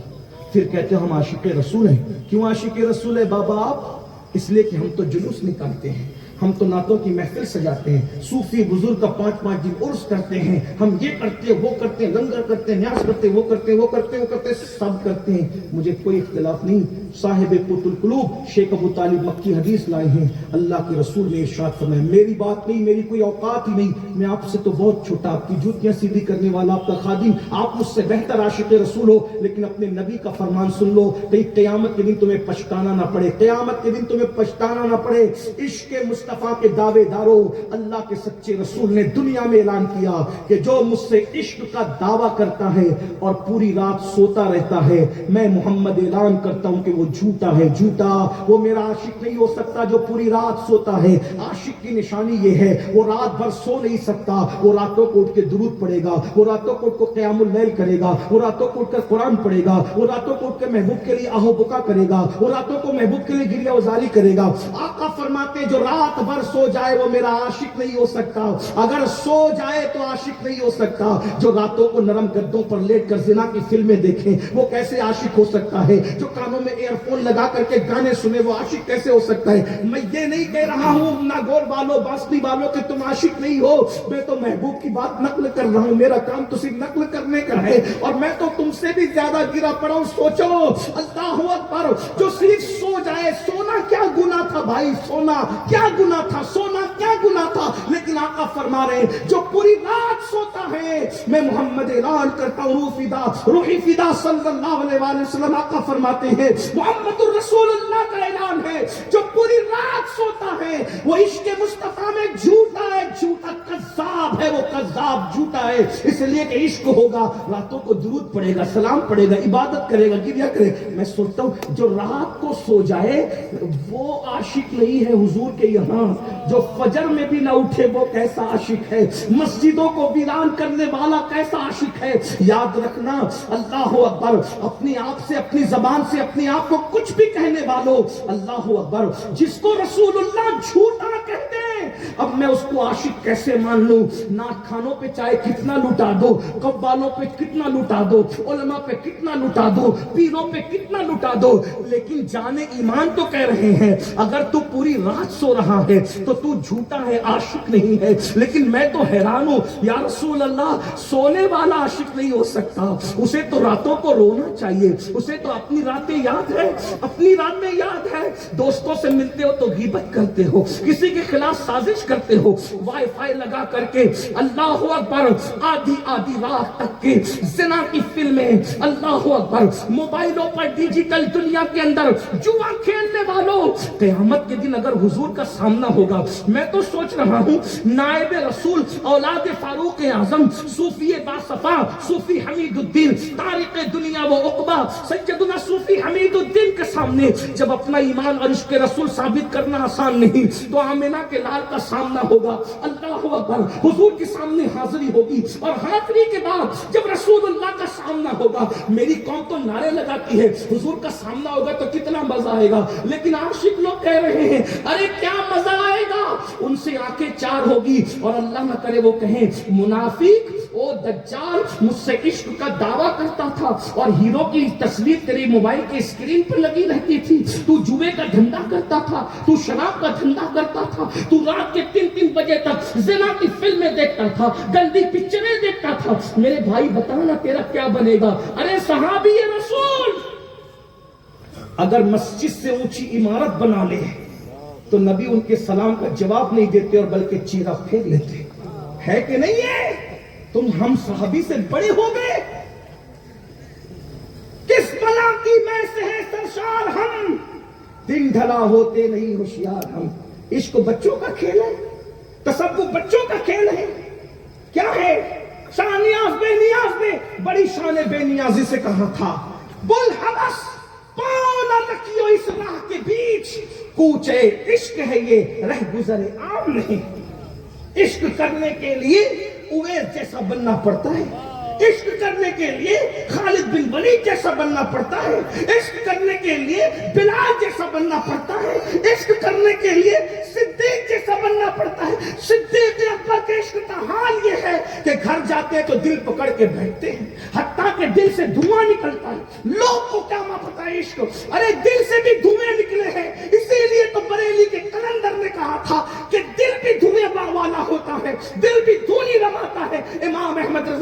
پھر کہتے ہیں ہم عاشق رسول ہیں. کیوں عاشق رسول ہے بابا آپ؟ اس لیے کہ ہم تو جلوس نکالتے ہیں. ہم تو نعتوں کی محفل سجاتے ہیں، صوفی بزرگ کا 5 دن عرس کرتے ہیں، ہم یہ کرتے وہ کرتے ہیں، لنگر کرتے ہیں، نیاز کرتے وہ کرتے وہ کرتے وہ کرتے سب کرتے ہیں، مجھے کوئی اختلاف نہیں۔ صاحب قوت القلوب شیخ ابو طالب مکی حدیث لائے ہیں، اللہ کے رسول نے ارشاد فرمایا، میری بات نہیں، میری کوئی اوقات ہی نہیں، میں آپ سے تو بہت چھوٹا، آپ کی جوتیاں سیدھی کرنے والا آپ کا خادم، آپ مجھ سے بہتر عاشق رسول ہو، لیکن اپنے نبی کا فرمان سن لو، کہیں قیامت کے دن تمہیں پچھتانا نہ پڑے، قیامت کے دن تمہیں پچھتانا نہ پڑے۔ عشق مصطفیٰ کے دعوے داروں، اللہ کے سچے رسول نے دنیا میں اعلان کیا کہ جو مجھ سے عشق کا دعویٰ کرتا ہے اور پوری رات سوتا رہتا ہے، میں محمد اعلان کرتا ہوں کہ وہ جھوٹا ہے، جھوٹا، وہ میرا عاشق نہیں ہو سکتا جو پوری رات سوتا ہے۔ عاشق کی نشانی یہ ہے، وہ رات بھر سو نہیں سکتا، وہ راتوں کو اٹھ کے درود پڑھے گا، وہ راتوں کو اٹھ کے قیام اللیل کرے گا، وہ راتوں کو اٹھ کر قرآن پڑھے گا، وہ راتوں کو اٹھ کے محبوب کے لیے آہو بکا کرے گا، وہ راتوں کو محبوب کے لیے گریہ وزاری کرے گا۔ آقا فرماتے جو رات بھر سو جائے وہ میرا عاشق نہیں ہو سکتا، اگر سو جائے تو عاشق نہیں ہو سکتا۔ جو راتوں کو نرم گدوں پر لیٹ کر زنا کی فلمیں دیکھیں وہ کیسے عاشق ہو سکتا ہے؟ جو کانوں میں ایئر فون لگا کر کے گانے سنے وہ عاشق کیسے ہو سکتا ہے؟ میں یہ نہیں کہہ رہا ہوں ناگور والوں باستی والوں کہ تم عاشق نہیں ہو، میں تو محبوب کی بات نقل کر رہا ہوں، میرا کام تو صرف نقل کرنے کا ہے، اور میں تو تم سے بھی زیادہ گرا پڑا ہوں۔ سوچو اللہ اکبر، جو صرف سو جائے، سونا کیا گناہ تھا بھائی، سونا کیا گناہ تھا، سونا کیا گناہ تھا، لیکن آقا فرما رہے ہیں جو پوری رات سوتا ہے، میں محمد اعلان کرتا ہوں روحی فدا صلی اللہ علیہ وآلہ وسلم، آقا فرماتے ہیں محمد الرسول اللہ کا اعلان ہے، جو پوری رات سوتا ہے وہ عشق مصطفیٰ میں جھوٹا ہے، جھوٹا کذاب ہے، وہ کذاب جھوٹا ہے، اس لیے کہ عشق ہوگا راتوں کو درود پڑھے گا، سلام پڑھے گا، عبادت کرے گا، گریہ کرے گا۔ میں سوچتا ہوں جو رات کو سو جائے وہ عاشق نہیں ہے حضور کے یہاں، جو فجر میں بھی نہ اٹھے وہ کیسا عاشق ہے، مسجدوں کو ویران کرنے والا کیسا عاشق ہے۔ یاد رکھنا اللہ اکبر، اپنی آپ سے، اپنی زبان سے اپنے آپ کو کچھ بھی کہنے والوں، اللہ اکبر، جس کو رسول اللہ جھوٹا کہتے ہیں، اب میں اس کو عاشق کیسے مان لوں؟ ناک کھانوں پہ چاہے کتنا لٹا دو، قوالوں پہ کتنا لٹا دو، علماء پہ کتنا لٹا دو، پیروں پہ کتنا لٹا دو، لیکن جان ایمان تو کہہ رہے ہیں اگر تو پوری رات سو رہا ہے تو تو جھوٹا ہے، عاشق نہیں ہے۔ لیکن میں تو حیران ہوں یا رسول اللہ، سونے والا عاشق نہیں ہو سکتا، اسے تو راتوں کو رونا چاہیے، اسے تو اپنی راتیں یاد ہے، اپنی راتیں یاد ہے، دوستوں سے ملتے ہو تو غیبت کرتے ہو، کسی کے خلاف سازش کرتے ہو، وائی فائی لگا کر کے اللہ اکبر آدھی رات تک کے زنا کی فلمیں، اللہ اکبر، موبائلوں پر ڈیجیٹل دنیا کے اندر جوا کھیلنے والوں، قیامت کے دن اگر حضور کا سامنا ہوگا، میں تو سوچ رہا ہوں نائب رسول اولاد فاروق اعظم صوفی باصفا صوفی حمید الدین تاریخ دنیا و عقبہ سیدنا صوفی حمید الدین کے سامنے جب اپنا ایمان اور عشق رسول ثابت کرنا آسان نہیں تو آمنہ کے لال کا سامنا ہوگا، اللہ اکبر، حضور کے سامنے حاضری ہوگی، اور حاضری کے بعد جب رسول اللہ کا سامنا ہوگا، میری قوم تو نعرے لگاتی ہے حضور کا سامنا ہوگا تو کتنا مزہ آئے گا، لیکن عاشق لوگ کہہ رہے ہیں ارے کیا مزہ آئے گا، ان سے آنکھیں چار ہوگی، اور اللہ نہ کرے وہ کہیں منافق او دجال مجھ سے عشق کا دعویٰ کرتا تھا اور ہیرو کی تصویر تیری موبائل کے اسکرین پر لگی رہتی تھی، تو جوئے کا دھندا کرتا تھا، تو شراب کا دھندا کرتا تھا، تو رات کے 3 بجے تک زنا کی فلمیں دیکھتا تھا، گندی پکچریں دیکھتا تھا، میرے بھائی بتانا تیرا کیا بنے گا؟ ارے صحابی رسول اگر مسجد سے اونچی عمارت بنا لے تو نبی ان کے سلام کا جواب نہیں دیتے اور بلکہ چیرا پھینک لیتے، ہے کہ نہیں ہے؟ تم ہم صحابی سے بڑے ہو گئے، کس بلا کی میں سے ہے سرشار ہم، دن ڈھلا ہوتے نہیں ہوشیار ہم۔ عشق بچوں کا کھیل ہے، تصوف بچوں کا کھیل ہے، کیا ہے؟ شاہ نیاز بے نیاز نے بڑی شان بے نیازی سے کہا تھا، بل حوث پاؤں نہ رکھیو اس راہ کے بیچ، کوچے عشق ہے یہ رہ گزر عام نہیں۔ عشق کرنے کے لیے اویس جیسا بننا پڑتا ہے، عشق کرنے کے لیے خالد بن ولید جیسا بننا پڑتا ہے، عشق کرنے کے لیے بلال جیسا بننا پڑتا ہے، عشق کرنے کے لیے صدیق جیسا بننا پڑتا ہے۔ صدیق اکبر کے عشق کا حال یہ ہے کہ گھر جاتے ہیں تو دل پکڑ کے بیٹھتے ہیں، حتیٰ کہ دل سے دھواں نکلتا ہے، لوگ کو کیا پتا ہے عشق، ارے دل سے بھی دھوئیں نکلے ہیں، اسی لیے تو بریلی کے کلندر نے کہا تھا کہ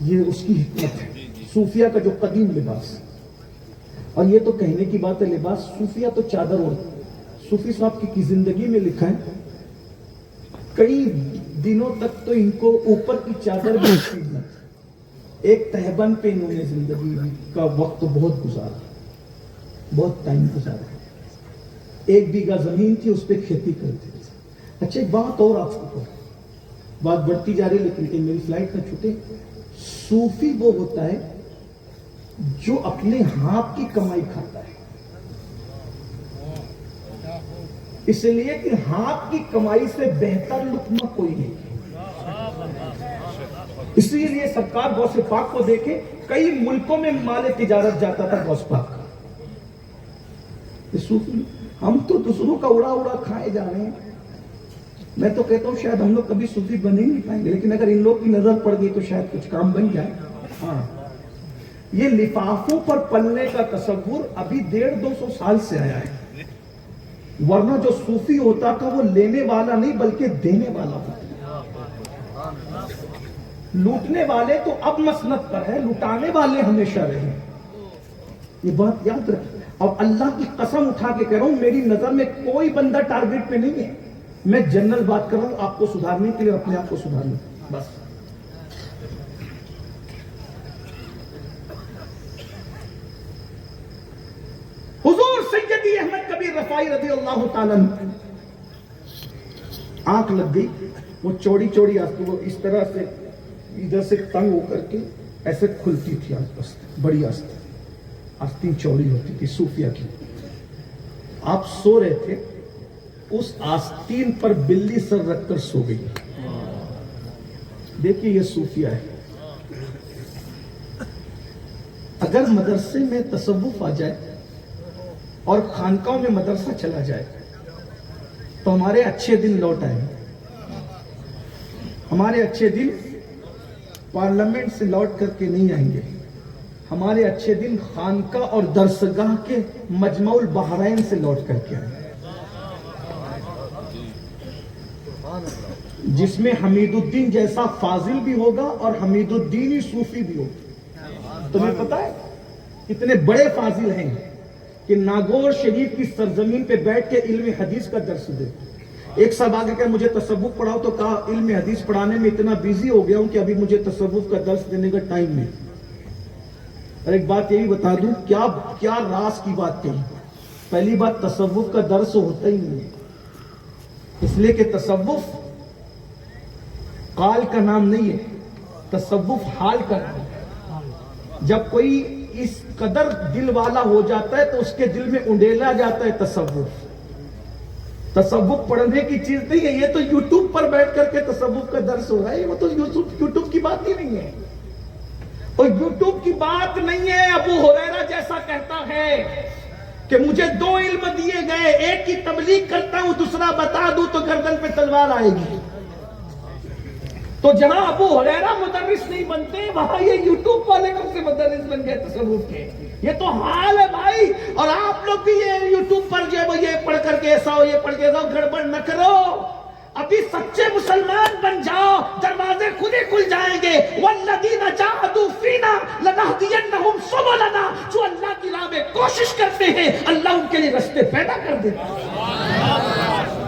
یہ اس کی حکمت ہے، صوفیہ کا جو قدیم لباس. اور یہ تو کہنے کی بات ہے لباس، صوفیہ تو چادر اوڑھتے. صوفی صاحب کی زندگی میں لکھا ہے کئی دنوں تک تو ان کو اوپر کی چادر بھی نصیب نہ تھی. ایک تہبند پہ انہوں نے زندگی کا وقت بہت گزارا، بہت ٹائم گزارا. 1 بیگھہ زمین تھی، اس پہ کھیتی کرتے تھے. اچھا ایک بات اور آپ کو، بات بڑھتی جا رہی لیکن میری فلائٹ نہ چھوٹے. صوفی وہ ہوتا ہے جو اپنے ہاتھ کی کمائی کھاتا ہے، اس لیے کہ ہاتھ کی کمائی سے بہتر لقمہ کوئی نہیں. اسی لیے سرکار غوث پاک کو دیکھے، کئی ملکوں میں مال تجارت جاتا تھا غوث پاک کا. صوفی ہم تو دوسروں کا اڑا اڑا کھائے جا رہے ہیں. میں تو کہتا ہوں شاید ہم لوگ کبھی صوفی بن ہی نہیں پائیں گے، لیکن اگر ان لوگ کی نظر پڑ گئی تو شاید کچھ کام بن جائے. ہاں یہ لفافوں پر پلنے کا تصور ابھی 150-200 سال سے آیا ہے، ورنہ جو صوفی ہوتا تھا وہ لینے والا نہیں بلکہ دینے والا ہوتا. لوٹنے والے تو اب مسنت پر ہے، لوٹانے والے ہمیشہ رہے. یہ بات یاد رکھ. اور اللہ کی قسم اٹھا کے کہہ رہا ہوں، میری نظر میں کوئی بندہ ٹارگٹ پہ نہیں ہے. میں جنرل بات کر رہا ہوں آپ کو سدھارنے کے لیے، اپنے آپ کو سدھارنے بس. حضور سیدی احمد کبیر رفاعی رضی اللہ تعالیٰ آنکھ لگ گئی. وہ چوڑی چوڑی آستین، وہ اس طرح سے ادھر سے تنگ ہو کر کے ایسے کھلتی تھی آستین، بڑی آستین چوڑی ہوتی تھی صوفیہ کی. آپ سو رہے تھے، اس آستین پر بلی سر رکھ کر سو گئی. دیکھیے یہ صوفیہ ہے. اگر مدرسے میں تصوف آ جائے اور خانقاہوں میں مدرسہ چلا جائے تو ہمارے اچھے دن لوٹ آئیں. ہمارے اچھے دن پارلیمنٹ سے لوٹ کر کے نہیں آئیں گے. ہمارے اچھے دن خانقاہ اور درسگاہ کے مجمع البحرین سے لوٹ کر کے آئیں گے، جس میں حمید الدین جیسا فاضل بھی ہوگا اور حمید الدین ہی صوفی بھی ہوگا. تمہیں پتا ہے اتنے بڑے فاضل ہیں کہ ناگور شریف کی سرزمین پہ بیٹھ کے علم حدیث کا درس دے. ایک صاحب آگے کہ مجھے تصوف پڑھاؤ، تو کہا علم حدیث پڑھانے میں اتنا بیزی ہو گیا ہوں کہ ابھی مجھے تصوف کا درس دینے کا ٹائم نہیں. اور ایک بات یہ بھی بتا دوں، کیا راز کی بات کہی. پہلی بات تصوف کا درس ہوتا ہی نہیں ہے، اس لیے کہ تصوف قال کا نام نہیں ہے، تصوف حال کا نام ہے. جب کوئی اس قدر دل والا ہو جاتا ہے تو اس کے دل میں انڈیلا جاتا ہے تصوف. تصوف پڑھنے کی چیز نہیں ہے، یہ تو یوٹیوب پر بیٹھ کر کے تصوف کا درس ہو رہا ہے. وہ تو یوٹیوب کی بات ہی نہیں ہے، اور یوٹیوب کی بات نہیں ہے. ابو ہریرہ جیسا کہتا ہے کہ مجھے 2 علم دیے گئے، ایک کی تبلیغ کرتا ہوں، دوسرا بتا دوں تو گردن پہ تلوار آئے گی. تو جہاں ابو ہریرہ مدرس نہیں بنتے، وہاں یہ یوٹیوب والے کب سے مدرس بن گئے تصوف کے؟ یہ تو حال ہے بھائی. اور آپ لوگ بھی یہ یوٹیوب پر جو ہے یہ پڑھ کر کے ایسا ہو، یہ پڑھ کے ایسا ہو، گڑبڑ نہ کرو. ابھی سچے مسلمان بن جاؤ، دروازے خود ہی کھل جائیں گے. والذین جاہدوا فینا لنہدینہم سبلنا. جو اللہ کی راہ میں کوشش کرتے ہیں اللہ ان کے لیے راستے پیدا کر دیتا ہے.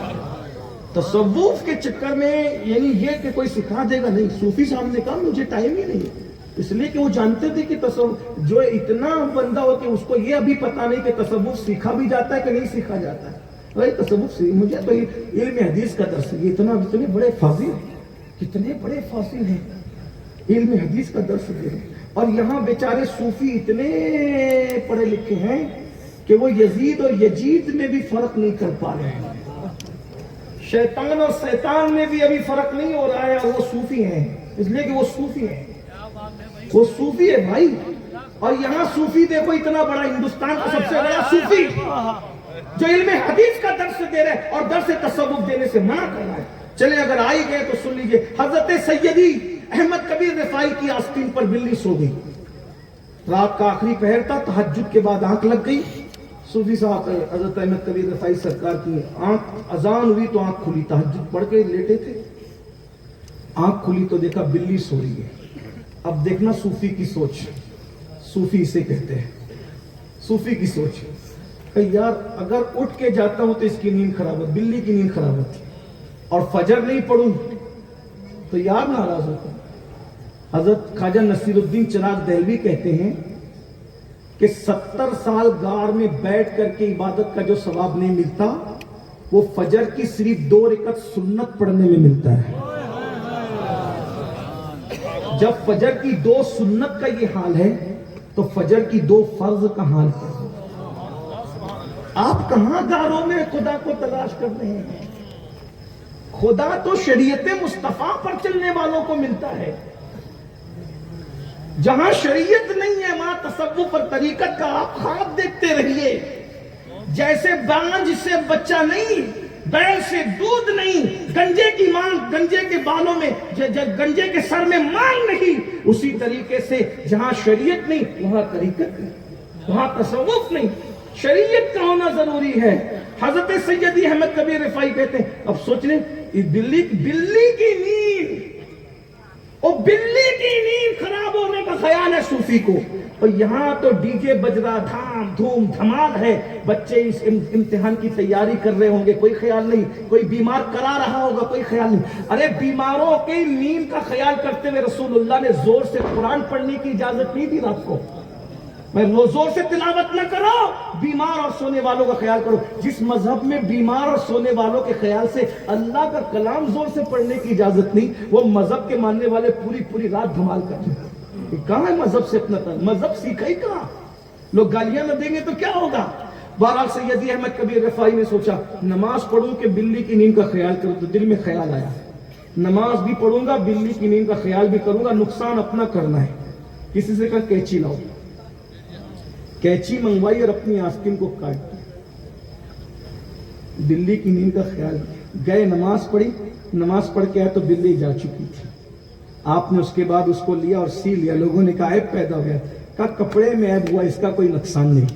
تصوف کے چکر میں یعنی یہ کہ کوئی سکھا دے گا نہیں. صوفی صاحب نے کہا مجھے ٹائم ہی نہیں ہے، اس لیے کہ وہ جانتے تھے کہ تصوف جو اتنا بندہ ہو کہ اس کو یہ ابھی پتا نہیں کہ تصوف سیکھا بھی جاتا ہے کہ نہیں سیکھا جاتا ہے. بھائی تصوف مجھے تو علم حدیث کا درس ہے. یہ اتنے بڑے فاضل ہیں، کتنے بڑے فاضل ہیں، علم حدیث کا درس دے رہے ہیں. اور یہاں بیچارے صوفی اتنے پڑھے لکھے ہیں کہ وہ یزید اور یجید میں بھی فرق نہیں کر پا رہے ہیں. شیطان اور شیطان میں بھی ابھی فرق نہیں ہو رہا ہے، اور وہ صوفی ہیں. اس لیے کہ وہ صوفی ہیں، وہ صوفی ہے بھائی. اور یہاں صوفی دیکھو اتنا بڑا، ہندوستان کا سب سے بڑا صوفی جو علم حدیث کا درس دے رہے اور درس تصوف دینے سے منع کر رہا ہے. چلے اگر آئی گئے تو سن لیجئے. حضرت سیدی احمد کبیر رفاعی کی آستین پر بلی سو گئی. رات کا آخری پہر تھا، تہجد کے بعد آنکھ لگ گئی. صوفی صاحب حضرت احمد کبیر رفاعی سرکار کی آنکھ، اذان ہوئی تو آنکھ کھلی، تہجد پڑھ کے لیٹے تھے. آنکھ کھلی تو دیکھا بلی سو رہی ہے. اب دیکھنا صوفی کی سوچ، صوفی اسے کہتے ہیں، صوفی کی سوچ کہ یار اگر اٹھ کے جاتا ہوں تو اس کی نیند خراب ہوتی، بلی کی نیند خراب ہوتی، اور فجر نہیں پڑھوں تو یار ناراض ہوتا. حضرت خواجہ نصیر الدین چراغ دہلوی کہتے ہیں کہ 70 سال غار میں بیٹھ کر کے عبادت کا جو ثواب نہیں ملتا وہ فجر کی صرف 2 رکعت سنت پڑھنے میں ملتا ہے. جب فجر کی 2 سنت کا یہ حال ہے تو فجر کی 2 فرض کا حال ہے. آپ کہاں غاروں میں خدا کو تلاش کر رہے ہیں؟ خدا تو شریعت مصطفیٰ پر چلنے والوں کو ملتا ہے. جہاں شریعت نہیں ہے وہاں تصوف اور طریقت کا آپ خواب دیکھتے رہیے. جیسے بانجھ سے بچہ نہیں، بیل سے دودھ نہیں، گنجے کی مانگ، گنجے کے بالوں میں، گنجے کے سر میں مانگ نہیں، اسی طریقے سے جہاں شریعت نہیں وہاں طریقت نہیں، وہاں تصوف نہیں. شریعت کا ہونا ضروری ہے. حضرت سیدی احمد کبیر رفاعی کہتے ہیں اب سوچ لیں بلی کی نیند، اور بلی کی نیند خراب ہونے کا خیال ہے صوفی کو. اور یہاں تو ڈی جے بج رہا، دھام دھوم دھمال ہے، بچے اس امتحان کی تیاری کر رہے ہوں گے، کوئی خیال نہیں. کوئی بیمار کرا رہا ہوگا، کوئی خیال نہیں. ارے بیماروں کی نیند کا خیال کرتے ہوئے رسول اللہ نے زور سے قرآن پڑھنے کی اجازت نہیں دی رات کو. میں زور سے تلاوت نہ کرو، بیمار اور سونے والوں کا خیال کرو. جس مذہب میں بیمار اور سونے والوں کے خیال سے اللہ کا کلام زور سے پڑھنے کی اجازت نہیں، وہ مذہب کے ماننے والے پوری رات دھمال کر رہے ہیں. کہاں ہے مذہب سے اپنا مذہب سیکھا ہی کہاں؟ لوگ گالیاں نہ دیں گے تو کیا ہوگا؟ بہرحال سیدی احمد کبیر رفاعی نے سوچا نماز پڑھوں کہ بلی کی نیند کا خیال کروں. تو دل میں خیال آیا نماز بھی پڑھوں گا، بلی کی نیند کا خیال بھی کروں گا، نقصان اپنا کرنا ہے. کسی سے کہا کینچی لاؤ. کینچی منگوائی اور اپنی آستین کو کاٹ دیا. بلی کی نیند کا خیال گئے، نماز پڑھی، نماز پڑھ کے آئے تو بلی جا چکی تھی. آپ نے اس کے بعد اس کو لیا اور سی لیا. لوگوں نے کہا عیب پیدا ہو گیا. کہا کپڑے میں عیب ہوا، اس کا کوئی نقصان نہیں.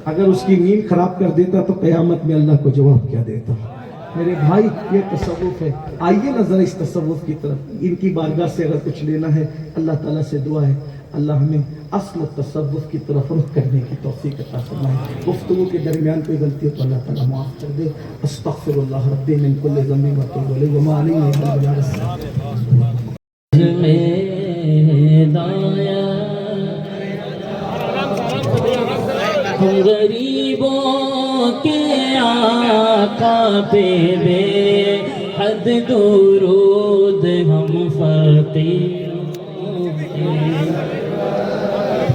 اگر اس کی نیند خراب کر دیتا تو قیامت میں اللہ کو جواب کیا دیتا. میرے بھائی یہ تصوف ہے. آئیے نا ذرا اس تصوف کی طرف. ان کی بارگاہ سے اگر کچھ لینا ہے اللہ تعالیٰ سے دعا ہے اللہ ہمیں اصل تصوف کی طرف رخ کرنے کی توفیق عطا فرمائے. گفتگو کے درمیان کوئی غلطی ہو تو اللہ تعالیٰ معاف کر دے. استغفر اللہ ربی من کل ذنب واتوب الیہ وما علیہ الا البلاغ. ہم غریبوں کے آقا پہ بے حد درود، ہم فقیروں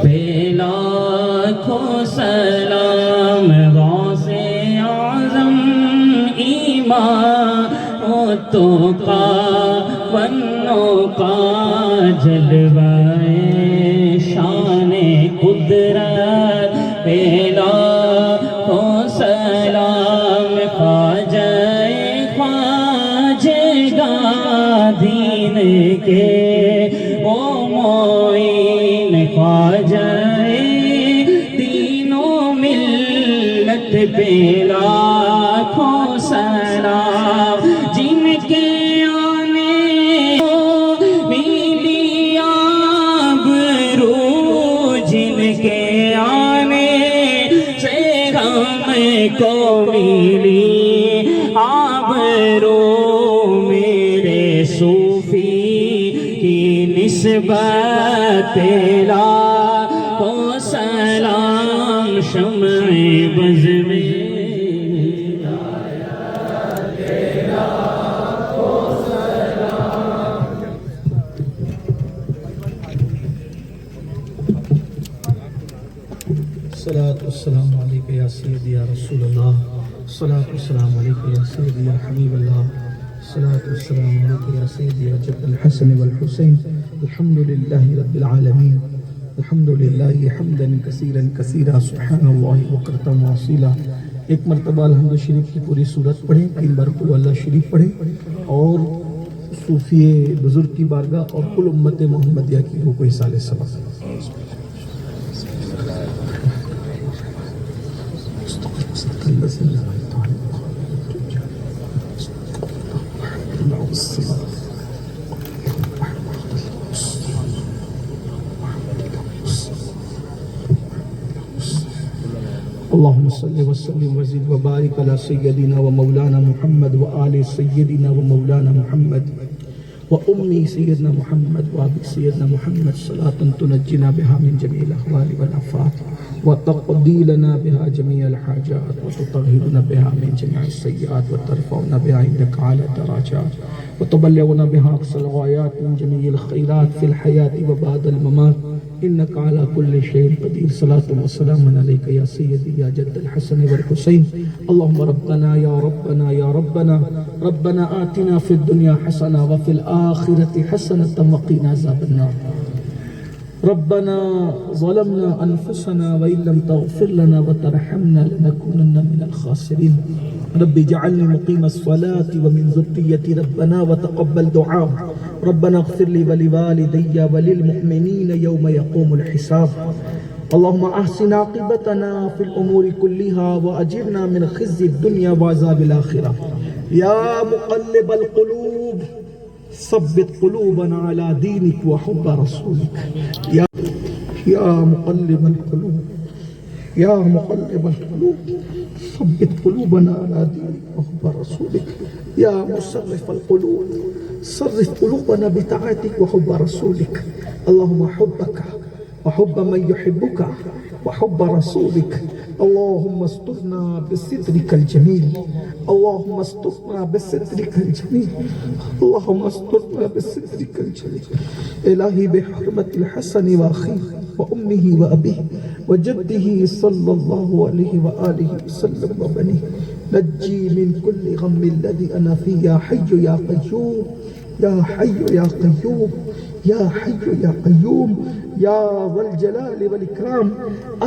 پہ لاکھوں سلام. غوث اعظم ایمانوں کا بنوں کا جلوہ شان قدرت پہ لاکھوں سلام. خواجہ دین کے او معین، خواجہ تینوں ملت پہ لاکھوں سلام. جن کے آنے ملی آبرو، جن کے آنے سے ہم کو ملی آبرو، میرے صوفی کی نسبت لاکھوں سلام. شمع بز میں الصلاة والسلام علیکہ یا سیدی یا رسول اللہ. الصلاة والسلام علیکہ یا سیدی یا حبیب اللہ. الصلاة والسلام علیکہ یا سیدی یا جد الحسن والحسین. الحمد للہ رب العالمین. الحمد للہ حمدا کثیرا کثیرا سبحان اللہ بکرۃ واصیلا. ایک مرتبہ الحمد شریف کی پوری صورت پڑھیں، 3 بار قل اللہ شریف پڑھیں اور صوفی بزرگ کی بارگاہ اور کل امت محمدیہ کی ہو کوئی سال سبق. اللهم صل وسلم وزد وبارك على سيدنا ومولانا محمد وآل سيدنا ومولانا محمد وأمي سيدنا محمد وأبي سيدنا محمد صلاة تنجينا بها من جميع الأهوال والآفات وتقضي لنا بها جميع الحاجات وتطهرنا بها من جميع السيئات وترفعنا بها عندك على درجات وتبلغنا بها أقصى الغايات من جميع الخيرات في الحياة وبعد الممات إنك على كل شيء قدير. صلاة وسلام عليك يا سيدي يا جد الحسن والحسين. اللهم ربنا يا ربنا يا ربنا آتنا في الدنيا حسنة وفي الآخرة حسنة وقنا عذاب النار. ربنا ظلمنا أنفسنا وإن لم تغفر لنا وترحمنا لنكونن من الخاسرين. رب اجعلني مقيم الصلاة ومن ذريتي ربنا وتقبل دعاء. ربنا اغفر لي ولوالدي وللمؤمنين يوم يقوم الحساب. اللهم أحسن عاقبتنا في الأمور كلها وأجرنا من خزي الدنيا وعذاب الآخرة. يا مقلب القلوب ثبت قلوبنا على دينك وحب رسولك. يا مقلب القلوب يا مقلب القلوب ثبت قلوبنا على دينك وحب رسولك. يا مصرف القلوب صرف قلوبنا بطاعتك وحب رسولك. اللهم حبك وحب من يحبك وحب رسولك. اللهم استرنا بسترك الجميل. اللهم استرنا بسترك الجميل. اللهم استرنا بسترك الجميل. إلهي بحرمة الحسن وأخيه وأمه وأبيه وجده صلى الله عليه وآله وسلم وبنيه نجي من كل غم الذي أنا فيه. يا حي يا قيوم يا حي يا قيوم يا حي يا قيوم يا ذا الجلال والإكرام.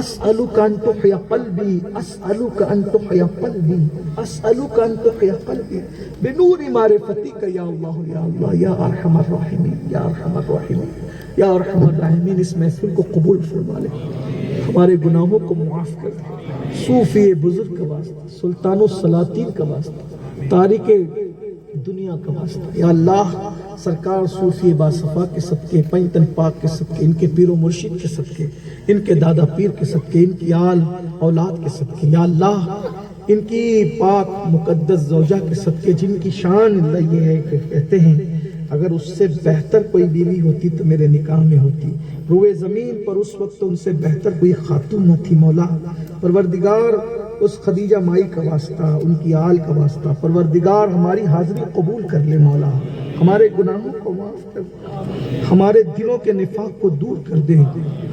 أسألك أن تحيا قلبي أسألك أن تحيا قلبي أسألك أن تحيا قلبي بنور معرفتك يا الله يا الله يا أرحم الراحمين يا أرحم الراحمين یا ارحم الراحمین. اس محفل کو قبول فرما لے، ہمارے گناہوں کو معاف کر دے. صوفی بزرگ کا واسطہ، سلطان السلاطین کا واسطہ، تاریخ دنیا کا واسطہ، یا اللہ سرکار صوفی باصفا کے صدقے، پنجتن پاک کے صدقے، ان کے پیر و مرشد کے صدقے، ان کے دادا پیر کے صدقے، ان کی آل اولاد کے صدقے، یا اللہ ان کی پاک مقدس زوجہ کے صدقے، جن کی شان اللہ یہ ہے کہ کہتے ہیں اگر اس سے بہتر کوئی بیوی ہوتی تو میرے نکاح میں ہوتی. روئے زمین پر اس وقت ان سے بہتر کوئی خاتون نہ تھی. مولا پروردگار اس خدیجہ مائی کا واسطہ، ان کی آل کا واسطہ، پروردگار ہماری حاضری قبول کر لے. مولا ہمارے گناہوں کو معاف کر دے، ہمارے دلوں کے نفاق کو دور کر دے،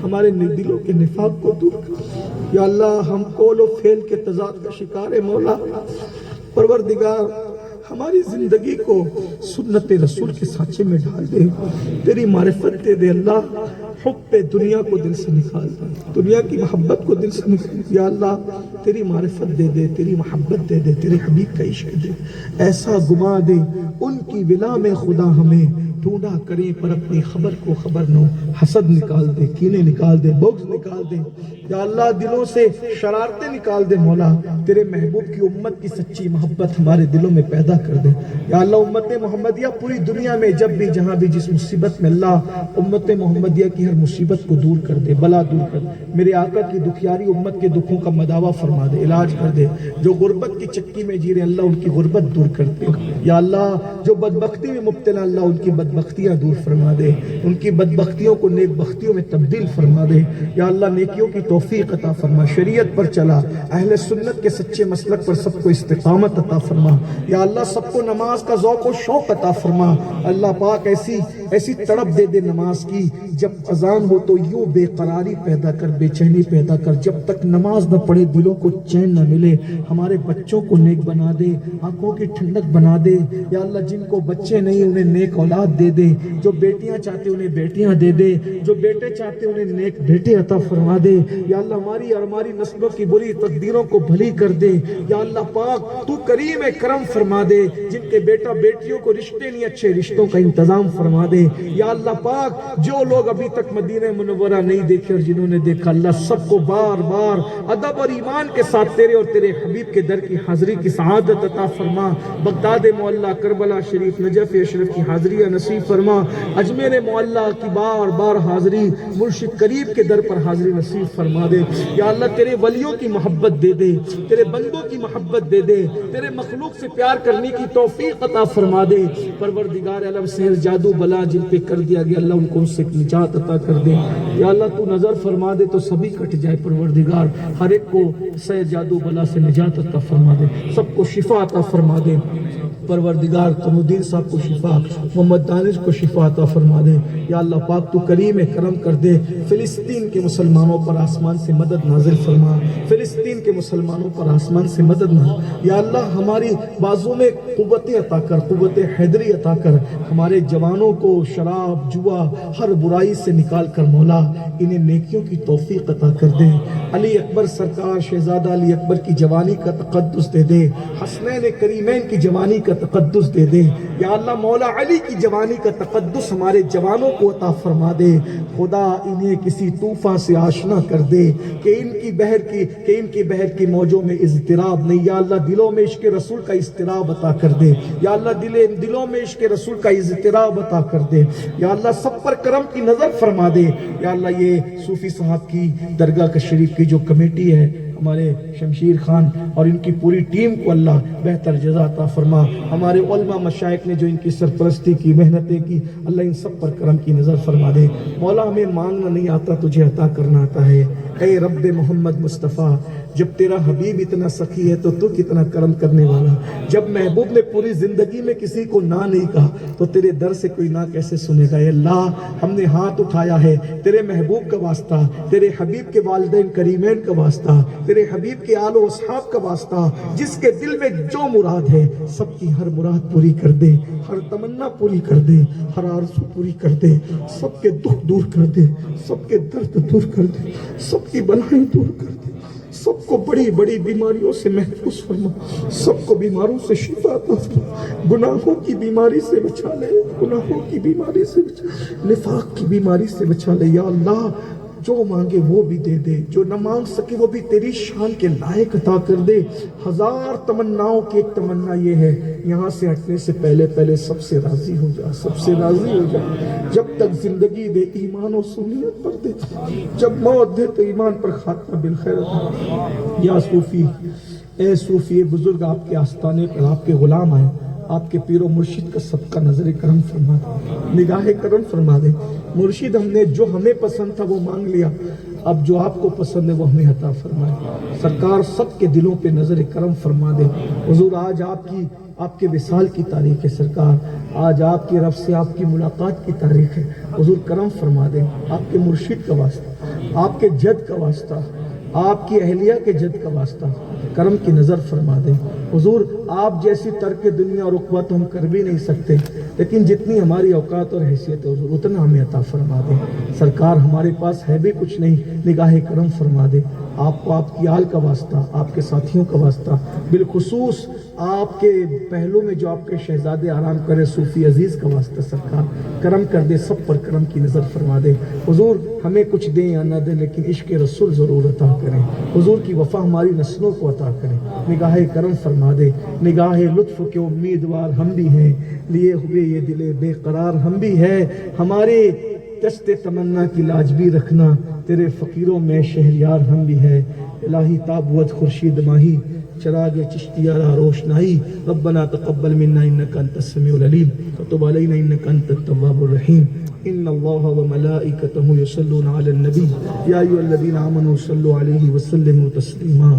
ہمارے دلوں کے نفاق کو دور کر دے. یا اللہ ہم قول و فعل کے تضاد کا شکار ہے. مولا پروردگار ہماری زندگی کو سنت رسول کے سانچے میں ڈال دے، تیری معرفت دے دے. اللہ حب دنیا کو دل سے نکال دے، دنیا کی محبت کو دل سے نکال دے. یا اللہ تیری معرفت دے دے، تیری محبت دے دے، تیرے حبیب کا عشق دے. ایسا گما دے ان کی ولا میں خدا ہمیں ڈھونڈا کریں پر اپنی خبر کو خبر نو. حسد نکال دے، کینے نکال دے، بغض نکال دے. یا اللہ دلوں سے شرارتیں نکال دے. مولا تیرے محبوب کی امت کی سچی محبت ہمارے دلوں میں پیدا کر دے. یا اللہ امت محمدیہ پوری دنیا میں جب بھی جہاں بھی جس مصیبت میں، اللہ امت محمدیہ کی ہر مصیبت کو دور کر دے، بلا دور کر دے. میرے آقا کی دکھیاری امت کے دکھوں کا مداوع فرما دے، علاج کر دے. جو غربت کی چکی میں جی رہے اللہ ان کی غربت دور کر دے. یا اللہ جو بدبختی میں مبتلا اللہ ان کی بدبختیاں دور فرما دے، ان کی بدبختیوں کو نیک بختیوں میں تبدیل فرما دے. یا اللہ نیکیوں کی توفیق عطا فرما، شریعت پر چلا، اہل سنت کے سچے مسلک پر سب کو استقامت عطا فرما. یا اللہ سب کو نماز کا ذوق و شوق عطا فرما. اللہ پاک ایسی تڑپ دے دے نماز کی، جب اذان ہو تو یوں بے قراری پیدا کر، بے چینی پیدا کر. جب تک نماز نہ پڑھے دلوں کو چین نہ ملے. ہمارے بچوں کو نیک بنا دے، آنکھوں کی ٹھنڈک بنا دے. یا اللہ جن کو بچے نہیں انہیں نیک اولاد دے دے، جو بیٹیاں چاہتے انہیں بیٹیاں دے دے، جو بیٹے چاہتے انہیں نیک بیٹے عطا فرما دے. یا اللہ ہماری اور ہماری نسلوں کی بری تقدیروں کو بھلی کر دے. یا اللہ پاک تو کریم کرم فرما دے، جن کے بیٹا بیٹیوں کو رشتے نہیں اچھے رشتوں کا انتظام فرما دے. یا اللہ پاک جو لوگ ابھی تک مدینہ منورہ نہیں دیکھے اور جنہوں نے دیکھا اللہ سب کو بار بار ادب اور ایمان کے ساتھ تیرے اور تیرے حبیب کے در کی حاضری کی سعادت عطا فرما. بغداد معلیٰ، کربلا شریف، نجف اشرف کی حاضری نصیب نصیب فرما. اجمیر معلیٰ کی بار بار حاضری مرشد کریم کے در پر حاضری نصیب فرما دے. یا اللہ تیرے ولیوں کی محبت دے دے, تیرے بندوں کی محبت دے دے, تیرے مخلوق سے پیار کرنے کی توفیق عطا فرما دے. پروردگار عالم سحر جادو بلا جن پہ کر دیا گیا اللہ ان کو ان سے نجات عطا کر دے. یا اللہ تو نظر فرما دے تو سبھی کٹ جائے. پروردگار ہر ایک کو سحر جادو بلا سے نجات عطا فرما دے, سب کو شفا عطا فرما دے. پروردگار قمردین صاحب کو شفا, محمد دانش کو شفا عطا فرما دے. یا اللہ پاک تو کریم کرم کر دے. فلسطین کے مسلمانوں پر آسمان سے مدد نازل فرما, فلسطین کے مسلمانوں پر آسمان سے مدد نازل. یا اللہ ہماری بازو میں قوت عطا کر, قوت حیدری عطا کر. ہمارے جوانوں کو شراب جوا ہر برائی سے نکال کر مولا انہیں نیکیوں کی توفیق عطا کر دے. علی اکبر سرکار شہزادہ علی اکبر کی جوانی کا تقدس دے دے, حسنین کریمین کی جوانی کا تقدس دے دے. یا اللہ مولا علی کی جوانی کا تقدس ہمارے جوانوں کو عطا فرما دے. خدا انہیں کسی طوفان سے آشنا کر دے کہ ان کی بحر کی موجوں میں اضطراب نہیں. یا اللہ دلوں میں عشق رسول کا اضطراب عطا کر دے. یا اللہ دلوں میں عشق رسول کا اضطراب عطا کر دے. یا اللہ سب پر کرم کی نظر فرما دے. یا اللہ یہ صوفی صاحب کی درگاہ شریف کی جو کمیٹی ہے ہمارے شمشیر خان اور ان کی پوری ٹیم کو اللہ بہتر جزا عطا فرما. ہمارے علماء مشائخ نے جو ان کی سرپرستی کی, محنتیں کی, اللہ ان سب پر کرم کی نظر فرما دے. مولا ہمیں مانگنا نہیں آتا, تجھے عطا کرنا آتا ہے. اے رب محمد مصطفیٰ, جب تیرا حبیب اتنا سخی ہے تو کتنا کرم کرنے والا. جب محبوب نے پوری زندگی میں کسی کو نہ نہیں کہا تو تیرے در سے کوئی نہ کیسے سنے گا. اے اللہ ہم نے ہاتھ اٹھایا ہے تیرے محبوب کا واسطہ, تیرے حبیب کے والدین کریمین کا واسطہ, تیرے حبیب کے آل و اصحاب کا واسطہ. جس کے دل میں جو مراد ہے سب کی ہر مراد پوری کر دے, ہر تمنا پوری کر دے, ہر آرزو پوری کر دے, سب کے دکھ دور کر دے, سب کے درد دور کر دے, سب کی بلائیں دور کر دے, سب کو بڑی بڑی بیماریوں سے محفوظ فرما, سب کو بیماروں سے شفا عطا فرما. گناہوں کی بیماری سے بچا لے, گناہوں کی بیماری سے بچا, نفاق کی بیماری سے بچا لے. یا اللہ جو مانگے وہ بھی دے دے, جو نہ مانگ سکے وہ بھی تیری شان کے لائق عطا کر دے. ہزار تمناؤں کی ایک تمنا یہ ہے, یہاں سے ہٹنے سے پہلے سب سے راضی ہو جا, سب سے راضی ہو جا. جب تک زندگی دے ایمان و سنیت پر دے, جب موت دے تو ایمان پر خاتمہ بالخیر عطا. یا صوفی, اے صوفی بزرگ, آپ کے آستانے پر آپ کے غلام آئے, آپ کے پیر و مرشد کا صدقہ نظر کرم فرما دے, نگاہ کرم فرما دے. مرشد ہم نے جو ہمیں پسند تھا وہ مانگ لیا, اب جو آپ کو پسند ہے وہ ہمیں عطا فرمائے. سرکار سب کے دلوں پہ نظر کرم فرما دے. حضور آج آپ کے وصال کی تاریخ ہے. سرکار آج آپ کی رب سے آپ کی ملاقات کی تاریخ ہے. حضور کرم فرما دے. آپ کے مرشد کا واسطہ, آپ کے جد کا واسطہ, آپ کی اہلیہ کے جد کا واسطہ کرم کی نظر فرما دیں. حضور آپ جیسی ترک دنیا اور عقبہ تو ہم کر بھی نہیں سکتے, لیکن جتنی ہماری اوقات اور حیثیت ہے حضور اتنا ہمیں عطا فرما دیں. سرکار ہمارے پاس ہے بھی کچھ نہیں, نگاہ کرم فرما دیں. آپ کو آپ کی آل کا واسطہ, آپ کے ساتھیوں کا واسطہ, بالخصوص آپ کے پہلو میں جو آپ کے شہزادے آرام کرے صوفی عزیز کا واسطہ سرکار کرم کر دے, سب پر کرم کی نظر فرما دے. حضور ہمیں کچھ دیں یا نہ دیں لیکن عشق رسول ضرور عطا کریں. حضور کی وفا ہماری نسلوں کو عطا کریں. نگاہ کرم فرما دے, نگاہ لطف کے امیدوار ہم بھی ہیں, لیے ہوئے یہ دل بے قرار ہم بھی ہیں. ہمارے دست تمنا کی لاج بھی رکھنا, تیرے فقیروں میں شہریار ہم بھی ہیں. الہی تابوت خورشید ماہی, چراغ چشتیہ را روشنائی. ربنا تقبل منا انک انت السمیع العلیم وتب علینا انک انت التواب الرحیم. ان اللہ وملائکتہ یصلون علی النبی یا ایھا الذین آمنوا صلوا علیہ وسلموا تسلیما.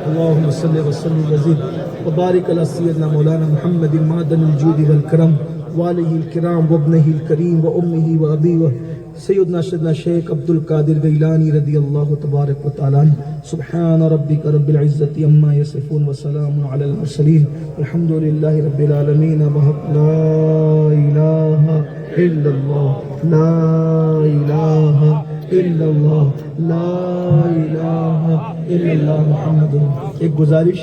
اللهم صل وسلم وزد وبارك على سيدنا مولانا محمد معدن الجود والكرم وآلہ الکرام وابنہ الکریم وامہ وابیہ سیدنا شیخ عبد القادر گیلانی رضی اللہ تبارک و تعالیٰ عنہ. سبحان ربک رب العزت عما یصفون وسلام علی المرسلین الحمد للہ رب العالمین. لا الہ الا اللہ, لا الہ الا اللہ, لا الہ الا اللہ محمد. ایک گزارش